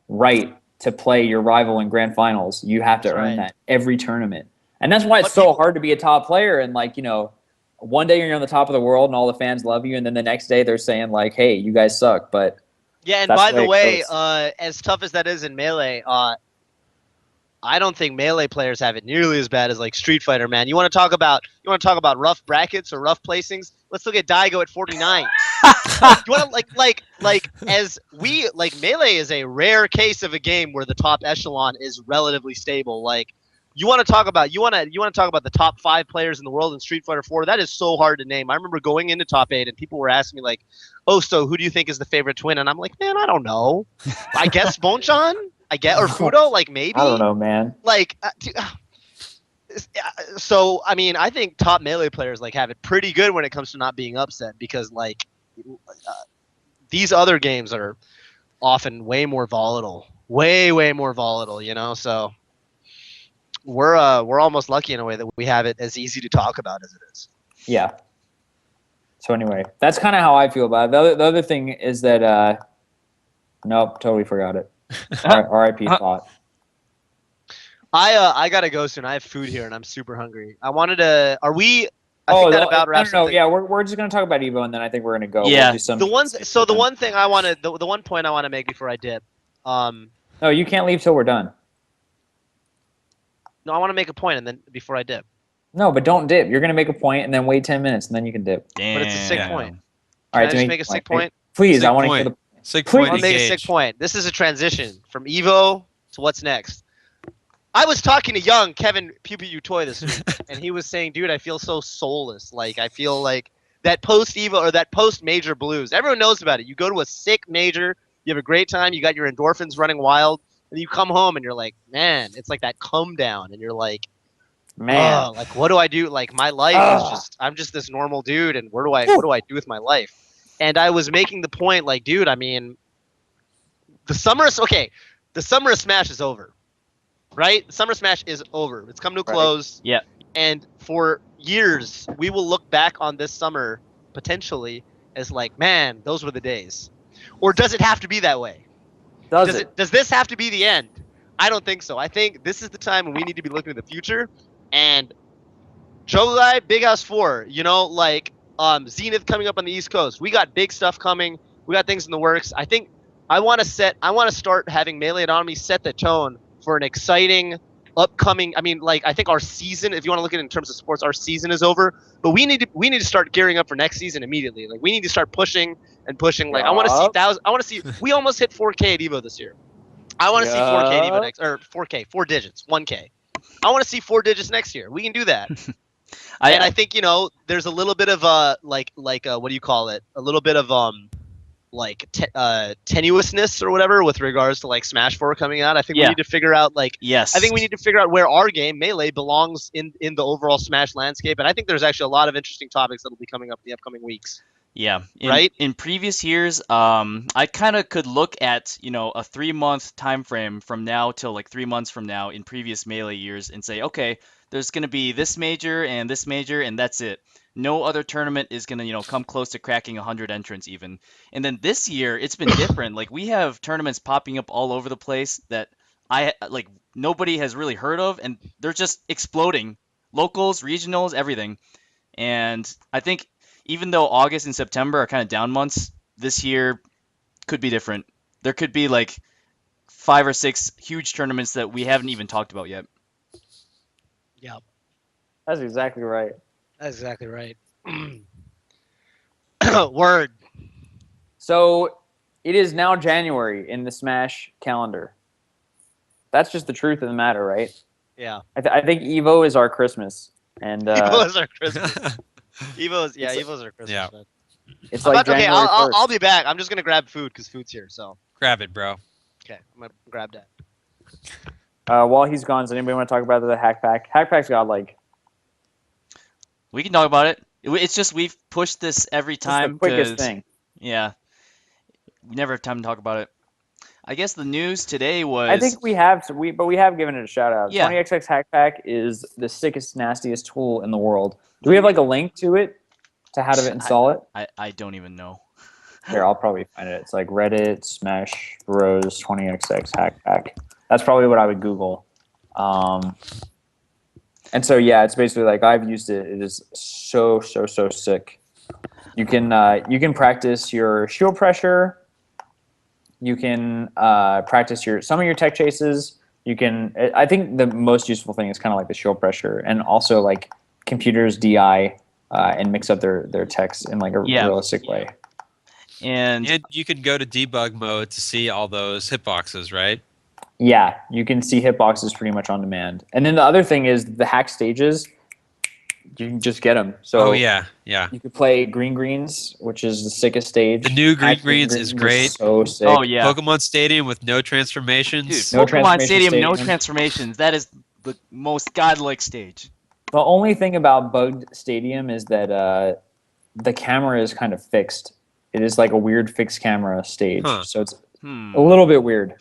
right to play your rival in grand finals. You have to earn that every tournament. And that's why it's so hard to be a top player. And like, one day you're on the top of the world and all the fans love you. And then the next day they're saying like, hey, you guys suck. But yeah. And by the way, as tough as that is in Melee, I don't think Melee players have it nearly as bad as like Street Fighter, man. You want to talk about rough brackets or rough placings? Let's look at Daigo at 49. You want to Melee is a rare case of a game where the top echelon is relatively stable. Like, you want to talk about the top 5 players in the world in Street Fighter 4. That is so hard to name. I remember going into top 8 and people were asking me like, "Oh, so who do you think is the favorite twin?" And I'm like, "Man, I don't know. I guess Bonchan. I guess, or Fudo, like maybe. I don't know, man. Like, so I mean, I think top Melee players like have it pretty good when it comes to not being upset because like these other games are often way more volatile, way more volatile. So we're almost lucky in a way that we have it as easy to talk about as it is. Yeah. So anyway, that's kind of how I feel about it. The other thing is that nope, totally forgot it. R.I.P. thought. I gotta go soon. I have food here and I'm super hungry. I wanted to. Are we? I think that about wraps. No. Yeah, we're just gonna talk about Evo and then I think we're gonna go. Yeah. We'll do the one point I want to make before I dip. No, you can't leave till we're done. No, I want to make a point and then before I dip. No, but don't dip. You're gonna make a point and then wait 10 minutes and then you can dip. Damn. But it's a sick point. All right, Can I just make a sick point? Please, Sick I want to point. hear the points. Sick Please. point. I want to make a sick Engage. point. This is a transition from Evo to what's next. I was talking to young Kevin Pew Pew Toy this week, and he was saying, dude, I feel so soulless. Like, I feel like that post-Evo or that post-major blues. Everyone knows about it. You go to a sick major, you have a great time, you got your endorphins running wild, and you come home and you're like, man, it's like that come down, and you're like, Man. oh, like, what do I do? Like, my life is just, I'm just this normal dude, and what do I do with my life? And I was making the point, like, dude, I mean, the summer of Smash is over. Right? Summer Smash is over. It's come to a close. Yeah. And for years, we will look back on this summer potentially as like, man, those were the days. Or does it have to be that way? Does this have to be the end? I don't think so. I think this is the time when we need to be looking to the future. And Chogai, Big House 4, you know, like Zenith coming up on the East Coast. We got big stuff coming. We got things in the works. I think I want to start having Melee Autonomy set the tone for an exciting upcoming. I mean, like, I think our season, if you want to look at it in terms of sports, our season is over, but we need to start gearing up for next season immediately. Like, we need to start pushing. Like, I want to see we almost hit 4K at Evo this year. I want to see 4K at Evo next, or 4K, 4 digits, 1K. I want to see 4 digits next year. We can do that. I think, you know, there's a little bit of what do you call it? A little bit of tenuousness or whatever with regards to like Smash 4 coming out. I think we need to figure out I think we need to figure out where our game Melee belongs in the overall Smash landscape, and I think there's actually a lot of interesting topics that'll be coming up in the upcoming weeks. Yeah. Right? In previous years, I kind of could look at, you know, a 3-month time frame from now till like 3 months from now in previous Melee years and say, okay, there's going to be this major, and that's it. No other tournament is going to, you know, come close to cracking 100 entrants even. And then this year, it's been different. Like, we have tournaments popping up all over the place that nobody has really heard of, and they're just exploding. Locals, regionals, everything. And I think even though August and September are kind of down months, this year could be different. There could be like 5 or 6 huge tournaments that we haven't even talked about yet. Yep. That's exactly right. That's exactly right. Word. So it is now January in the Smash calendar. That's just the truth of the matter, right? Yeah. I think Evo is our Christmas, and Evo is our Christmas. Evo's our Christmas. Yeah. Man. it's like January 1st. I'll be back. I'm just gonna grab food because food's here. So. Grab it, bro. Okay, I'm gonna grab that. While he's gone, does anybody want to talk about the Hack Pack? Hack Pack's got like. We can talk about it. It's just we've pushed this every time. It's the quickest thing. Yeah. We never have time to talk about it. I guess the news today was. I think we have, but we have given it a shout out. Yeah. 20XX Hack Pack is the sickest, nastiest tool in the world. Do we have like a link to it, to how to install it? I don't even know. Here, I'll probably find it. It's like Reddit Smash Bros 20XX Hack Pack. That's probably what I would Google. And so yeah, it's basically like I've used it. It is so sick. You can practice your shield pressure. You can practice some of your tech chases. You can. I think the most useful thing is kind of like the shield pressure, and also like computers DI and mix up their techs in like a realistic way. And you could go to debug mode to see all those hitboxes, right? Yeah, you can see hitboxes pretty much on demand. And then the other thing is the hack stages. You can just get them. So yeah. You could play Green Greens, which is the sickest stage. The new Green Greens is great. So sick. Oh yeah. Pokemon Stadium with no transformations. Dude, No Pokemon transformation Stadium, no stadium. transformations. That is the most godlike stage. The only thing about bugged Stadium is that the camera is kind of fixed. It is like a weird fixed camera stage. Huh. So it's a little bit weird.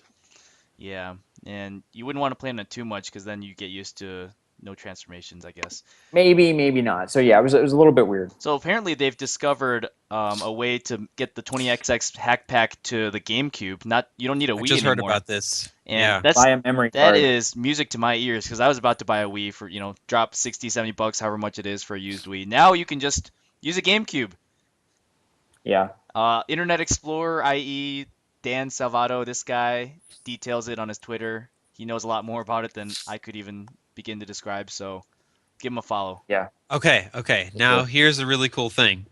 Yeah, and you wouldn't want to play on it too much because then you get used to no transformations, I guess. Maybe not. So yeah, it was a little bit weird. So apparently they've discovered a way to get the 20XX hack pack to the GameCube. You don't need a Wii I just anymore. heard about this. And Yeah. Buy a memory that card. is music to my ears because I was about to buy a Wii for, drop 60, 70 bucks, however much it is for a used Wii. Now you can just use a GameCube. Yeah. Internet Explorer, i.e. Dan Salvato, this guy details it on his Twitter. He knows a lot more about it than I could even begin to describe, so give him a follow. Yeah. Okay. Now here's a really cool thing.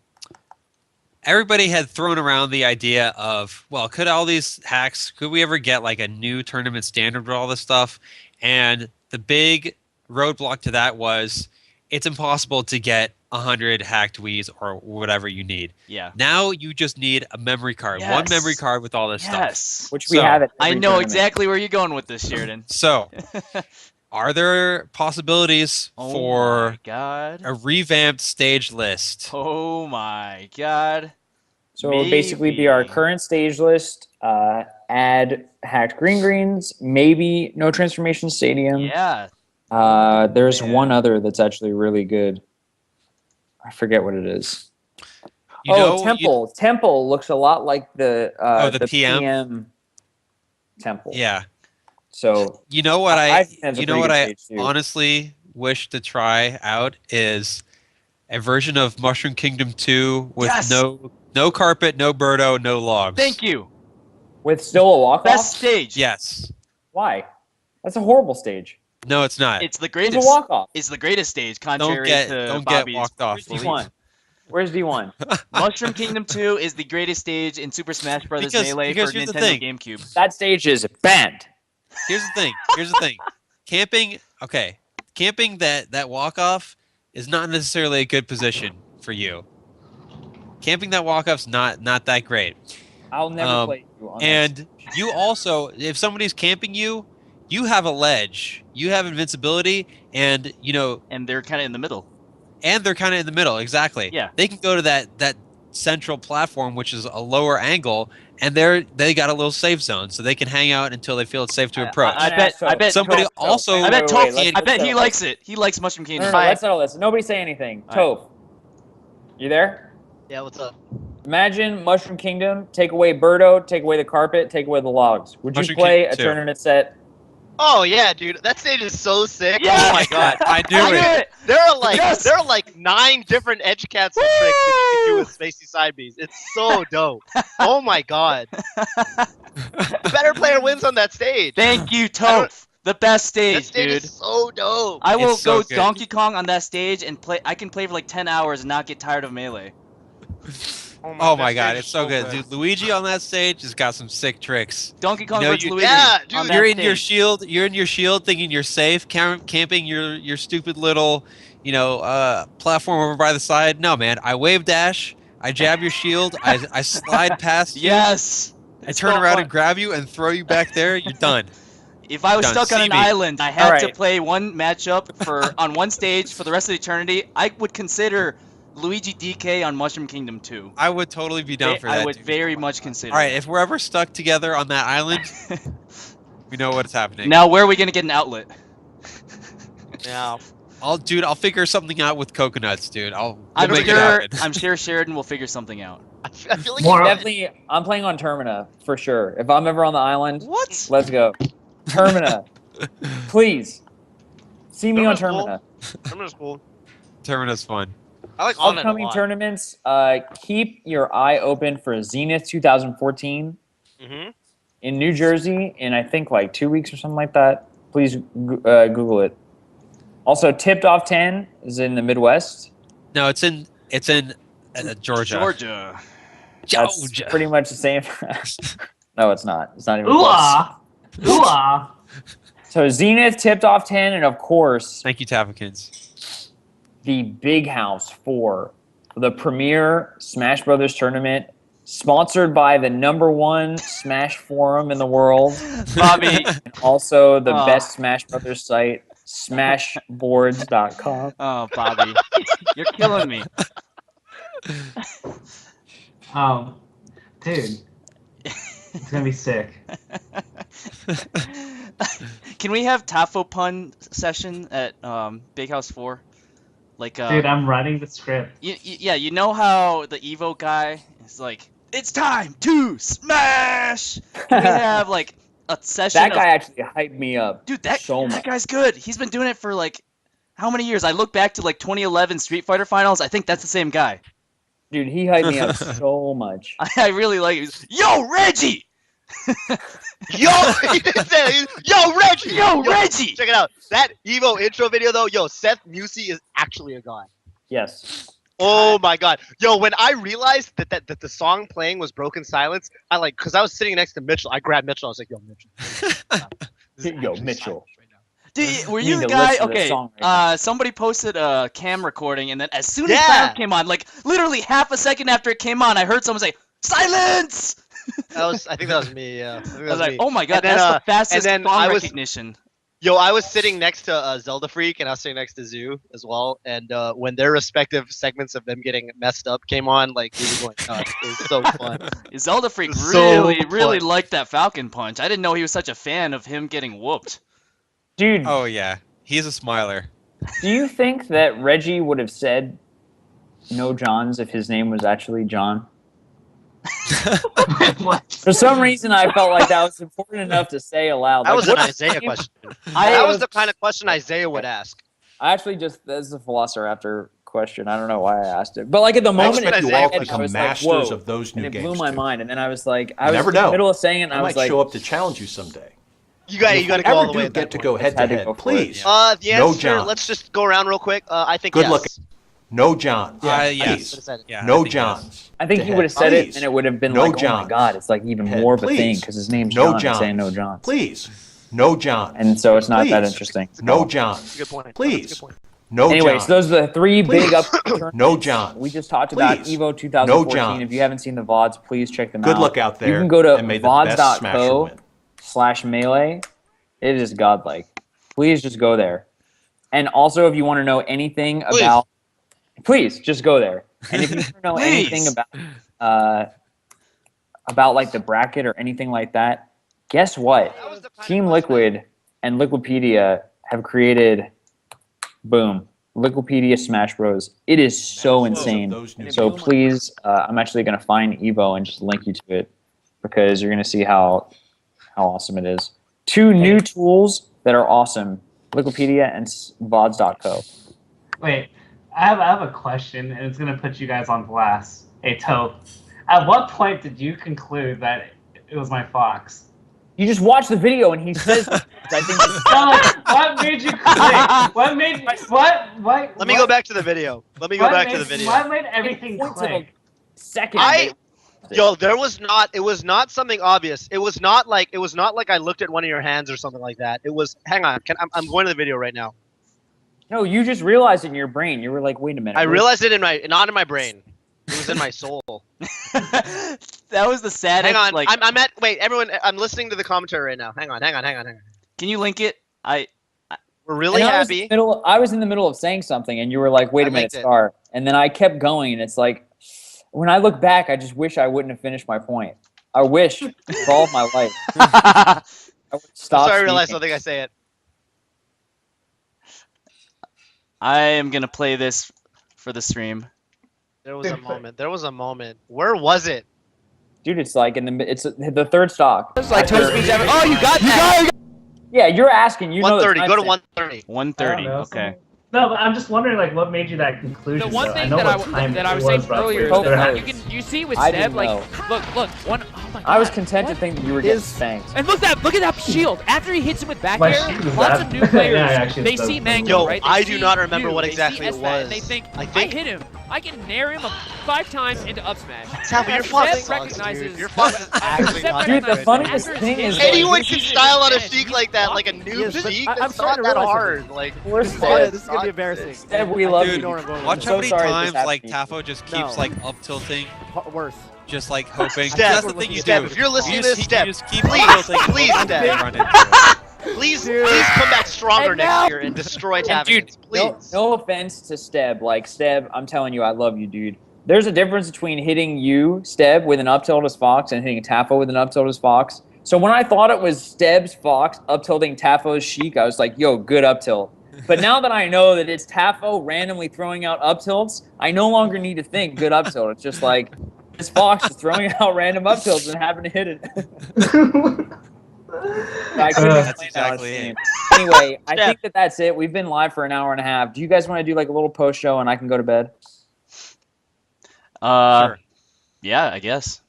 everybody had thrown around the idea of, well, could all these hacks, could we ever get like a new tournament standard with all this stuff? And the big roadblock to that was it's impossible to get 100 hacked Wiis or whatever you need. Yeah. Now you just need a memory card, one Yes. memory card with all this stuff. Yes. Which we So, have at I every know tournament. exactly where you're going with this, Sheridan. So, are there possibilities Oh for my god. a revamped stage list? Oh my god. So it'll basically be our Maybe. current stage list. Add hacked greens, maybe no transformation stadium. Yeah. There's Man. one other that's actually really good. I forget what it is. You know, Temple. Temple looks a lot like the the PM? Temple. Yeah. So You know what I think that's a you know pretty what good I stage, too. honestly wish to try out is a version of Mushroom Kingdom 2 with Yes! no carpet, no Birdo, no logs. Thank you. with still a walk Best off. stage. Yes. Why? That's a horrible stage. No, it's not. It's the It's greatest. a walk off. It's the greatest stage, contrary to Don't get Bobby's walked off. Where's belief. D1? Where's D1? Mushroom Kingdom 2 is the greatest stage in Super Smash Bros. Melee because for here's the Nintendo thing. GameCube. That stage is banned. Here's the thing. Camping, okay. Camping that walk off is not necessarily a good position for you. Camping that walk off's not that great. I'll never play you on that And you also, if somebody's camping you, you have a ledge, you have invincibility, and And they're kind of in the middle. and they're kind of in the middle. Exactly. Yeah. They can go to that central platform, which is a lower angle, and they got a little safe zone, so they can hang out until they feel it's safe to approach. I bet Somebody Toph, also- I bet wait, Toph, let's- I bet he let's- likes it. He likes Mushroom No, Kingdom. no, let's settle this. Nobody say anything. All right. Toph, you there? Yeah, what's up? Imagine Mushroom Kingdom, take away Birdo, take away the carpet, take away the logs. Would you Mushroom play Kingdom a 2. tournament set? Oh yeah, dude, that stage is so sick. Yes! Oh my god, I knew I knew it. it. there are like Yes! 9 different edge cancel tricks that you can do with spacey side Bs. It's so dope. Oh my god, the better player wins on that stage. Thank you, don't- Toph. The best That stage, stage dude. is so dope. I will It's so go good. Donkey Kong on that stage and play. I can play for like 10 hours and not get tired of Melee. Oh my that god, stage it's is so good. Dude, Luigi on that stage has got some sick tricks. Donkey Kong You know, versus you- Luigi. Yeah, dude. on that You're in your stage. shield. You're in your shield, thinking you're safe, camping your stupid little, platform over by the side. No, man. I wave dash. I jab your shield. I slide past you. Yes. I It's turn so around fun. and grab you and throw you back there. You're done. If I was Done. stuck on See an me. island, I had to Alright. play one matchup on one stage for the rest of eternity, I would consider Luigi DK on Mushroom Kingdom 2. I would totally be down for that. I would dude. very much consider. All right, if we're ever stuck together on that island, we know what's happening. Now, where are we gonna get an outlet? Yeah. I'll figure something out with coconuts, dude. We'll I'm make it sure. happen. I'm sure Sheridan will figure something out. I feel like More- Definitely, I'm playing on Termina for sure. If I'm ever on the island, What? let's go. Termina, please. See me on Termina's Termina. Termina's cool. Termina's fun. I like on it a Upcoming lot. tournaments, keep your eye open for Zenith 2014 Mm-hmm. in New Jersey in I think like 2 weeks or something like that. Please Google it. Also, Tipped Off 10 is in the Midwest. No, it's in Georgia. Georgia. That's Georgia. pretty much the same. No, it's not. It's not even close. Ooh-ah. Ooh-ah. So Zenith, Tipped Off 10, and of course, Thank you, Tavakins. the Big House 4, the premier Smash Brothers tournament, sponsored by the #1 Smash forum in the world, Bobby. and also the Aw. best Smash Brothers site, smashboards.com. Oh, Bobby, you're killing me. Dude, it's gonna be sick. Can we have Tafo pun session at Big House 4? Like, Dude, I'm writing the script. yeah, you know how the Evo guy is like, it's time to smash. Can we have like a session? That of- guy actually hyped me up. dude, that so much. guy's good. He's been doing it for like how many years? I look back to like 2011 Street Fighter Finals. I think that's the same guy. Dude, he hyped me up so much. I really like it. Yo, Reggie! Yo, he did say, yo, Reggie! Yo, Reggie! Check it out. That Evo intro video, though, yo, Seth Musey is actually a god. Yes. Oh my god. Yo, when I realized that the song playing was Broken Silence, because I was sitting next to Mitchell, I grabbed Mitchell. I was like, yo, Mitchell. This is Yo, actually Mitchell. silence right now. Dude, were You you need the to guy? listen to this Okay, song right somebody posted a cam recording, and then as soon as Yeah. sound came on, like literally half a second after it came on, I heard someone say "silence." I think that was me, yeah. I think that I was like, me. "Oh my god, And then, that's the fastest and then song I was- recognition." Yo, I was sitting next to Zelda Freak, and I was sitting next to Zoo as well. And when their respective segments of them getting messed up came on, like, we were going nuts. It was so fun. Zelda Freak It was so really fun. liked that Falcon Punch. I didn't know he was such a fan of him getting whooped. Dude, Oh yeah, he's a smiler. do you think that Reggie would have said no Johns if his name was actually John? What? For some reason, I felt like that was important enough to say aloud. That Like, was an what- Isaiah question. I That was- was the kind of question Isaiah would ask. I actually just, this is a Velociraptor question. I don't know why I asked it. But like at the I moment, expect it you Isaiah all to I become was like, masters whoa. of those new And it games. blew my too. mind. And then I was like, I You was never in the know. middle of saying it, and I I was might like, show up to challenge you someday. You got to If we go all ever the way. do at get that to point. go head to had to head, go for it. please. The No answer. Johns. Let's just go around real quick. I think Good yes. looking. No Johns. Yes. Please. Yeah, I No think yes. Johns. I think To he would have head. said it, Please. and it would have been No like, oh my Johns. god, it's like even Head. more of a thing Please. because his name's No John. Johns. I'm saying no Johns. Please. No Johns. And so it's not that Please. interesting. No Johns. That's a good point. Please. That's a good point. No Anyways, Johns. those are the three Please. big up. No Johns. We just talked about Please. Evo 2014. Johns. If you haven't seen the VODs, please check them out. Good luck out there. You can go to and may the best smasher win. vods.co/melee. It is godlike. Please just go there. And also, if you want to know anything about, please just go there. And if you want to know anything about like the bracket or anything like that, guess what? That was the kind of Team question Liquid and Liquipedia have created, boom, Liquipedia Smash Bros. It is so insane. Those new So games. please, I'm actually going to find Evo and just link you to it because you're going to see how awesome it is. Two new tools that are awesome, Liquipedia and vods.co. Wait, I have a question, and it's gonna put you guys on blast. Hey, Toe, at what point did you conclude that it was my fox? You just watch the video and he says, I think it's No, like, what made you click? What made what? Let me go back to the video. Let me go back to the video. What made everything points of a click? second. Yo, there was not. It was not something obvious. It was not like I looked at one of your hands or something like that. It was. Hang on. I'm going to the video right now. No, you just realized it in your brain. You were like, wait a minute. I realized it not in my brain. It was in my soul. That was the saddest. Hang on. Like, I'm at. Wait, everyone. I'm listening to the commentary right now. Hang on. can you link it? We're really And happy. I was in the middle of saying something, and you were like, wait I a minute, linked it. Star. And then I kept going, and it's like, when I look back, I just wish I wouldn't have finished my point. I wish for all of my life. I would stop. Sorry, I realized speaking. something. I say it. I am gonna play this for the stream. There was a moment. There was a moment. Where was it? Dude, it's like it's the third stock. It's like toe speeds ever. Oh, you got that. Yeah, you're asking. You know the 130. Go to timestamp. 130. 130. I don't know, Okay. something- No, but I'm just wondering, like, what made you that conclusion? The one though? thing I know that what time that I it was saying roughly, earlier is but there that has- you see with I Seb, didn't like, know. look, one. Oh my god. I was content to what? think that you were getting Is- spanked. And look at that shield. After he hits him with back My air, shield is lots bad. of new Yeah, players, actually, they it's see bad. Mango, Yo, right? They I do see not remember you, what they see exactly it SFAT, and they was. think, I I think- hit him. I can nair him 5 times into up smash. Tap, your After fox Seb sucks, recognizes- dude. Your fox is actually Seb not Dude, the recognizes funniest after thing his is hit, that- Anyone he can sees it style on a as sheik he's like that, like a walking. noob Yes, sheik. I'm It's starting not to that realize hard. Like, We're Oh, yeah, Seb. this is gonna be embarrassing. Seb, we love Dude, you. watch so how many sorry this times happened like to you. Tafo just keeps No. like up tilting, Worse. just like hoping. Steph, That's the thing you Steph, do. if you're listening you to just, this, you Steph, just keep please, up tilting. please, and Steph. run into it. please come back stronger And next now- year and destroy And Tavagans. No, Please. no offense to Steb. Like, Steb, I'm telling you, I love you, dude. There's a difference between hitting you, Steb, with an up tilt as Fox and hitting Tafo with an up tilt as Fox. So when I thought it was Steb's Fox up tilting Tafo's Sheik, I was like, yo, good up tilt. But now that I know that it's Tafo randomly throwing out up tilts, I no longer need to think good up tilt. It's just like, this Fox is throwing out random up tilts and having to hit it. I couldn't That's explain that on exactly stream. Anyway, I Steph. think that's it. We've been live for an hour and a half. Do you guys want to do like a little post show and I can go to bed? Sure. Yeah, I guess.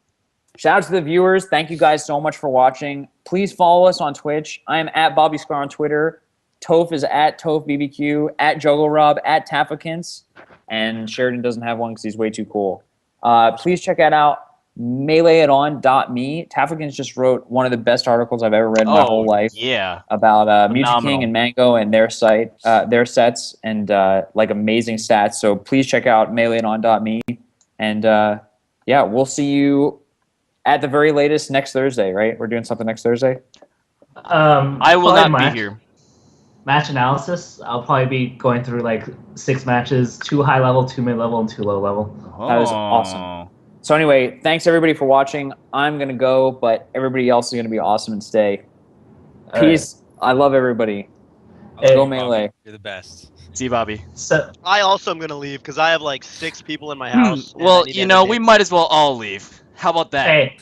Shout out to the viewers. Thank you guys so much for watching. Please follow us on Twitch. I am at Bobby Scar on Twitter. Toph is at TophBBQ, at Juggle Rob, at Tafakins. and Sheridan doesn't have one because he's way too cool. Please check that out. MeleeItOn.me. Tafligans just wrote one of the best articles I've ever read in my whole life. Yeah. About Mewtwo Phenomenal. King and Mango and their sets, and like amazing stats. So please check out MeleeItOn.me. And yeah, we'll see you at the very latest next Thursday, right? We're doing something next Thursday? I will not be here. Match analysis. I'll probably be going through like 6 matches, 2 high level, 2 mid level, and 2 low level. That is awesome. So anyway, thanks everybody for watching. I'm going to go, but everybody else is going to be awesome and stay. Peace. Right. I love everybody. Go Melee. You're the best. See you, Bobby. So I also am going to leave because I have like 6 people in my house. Well, you know, we might as well all leave. How about that? Hey.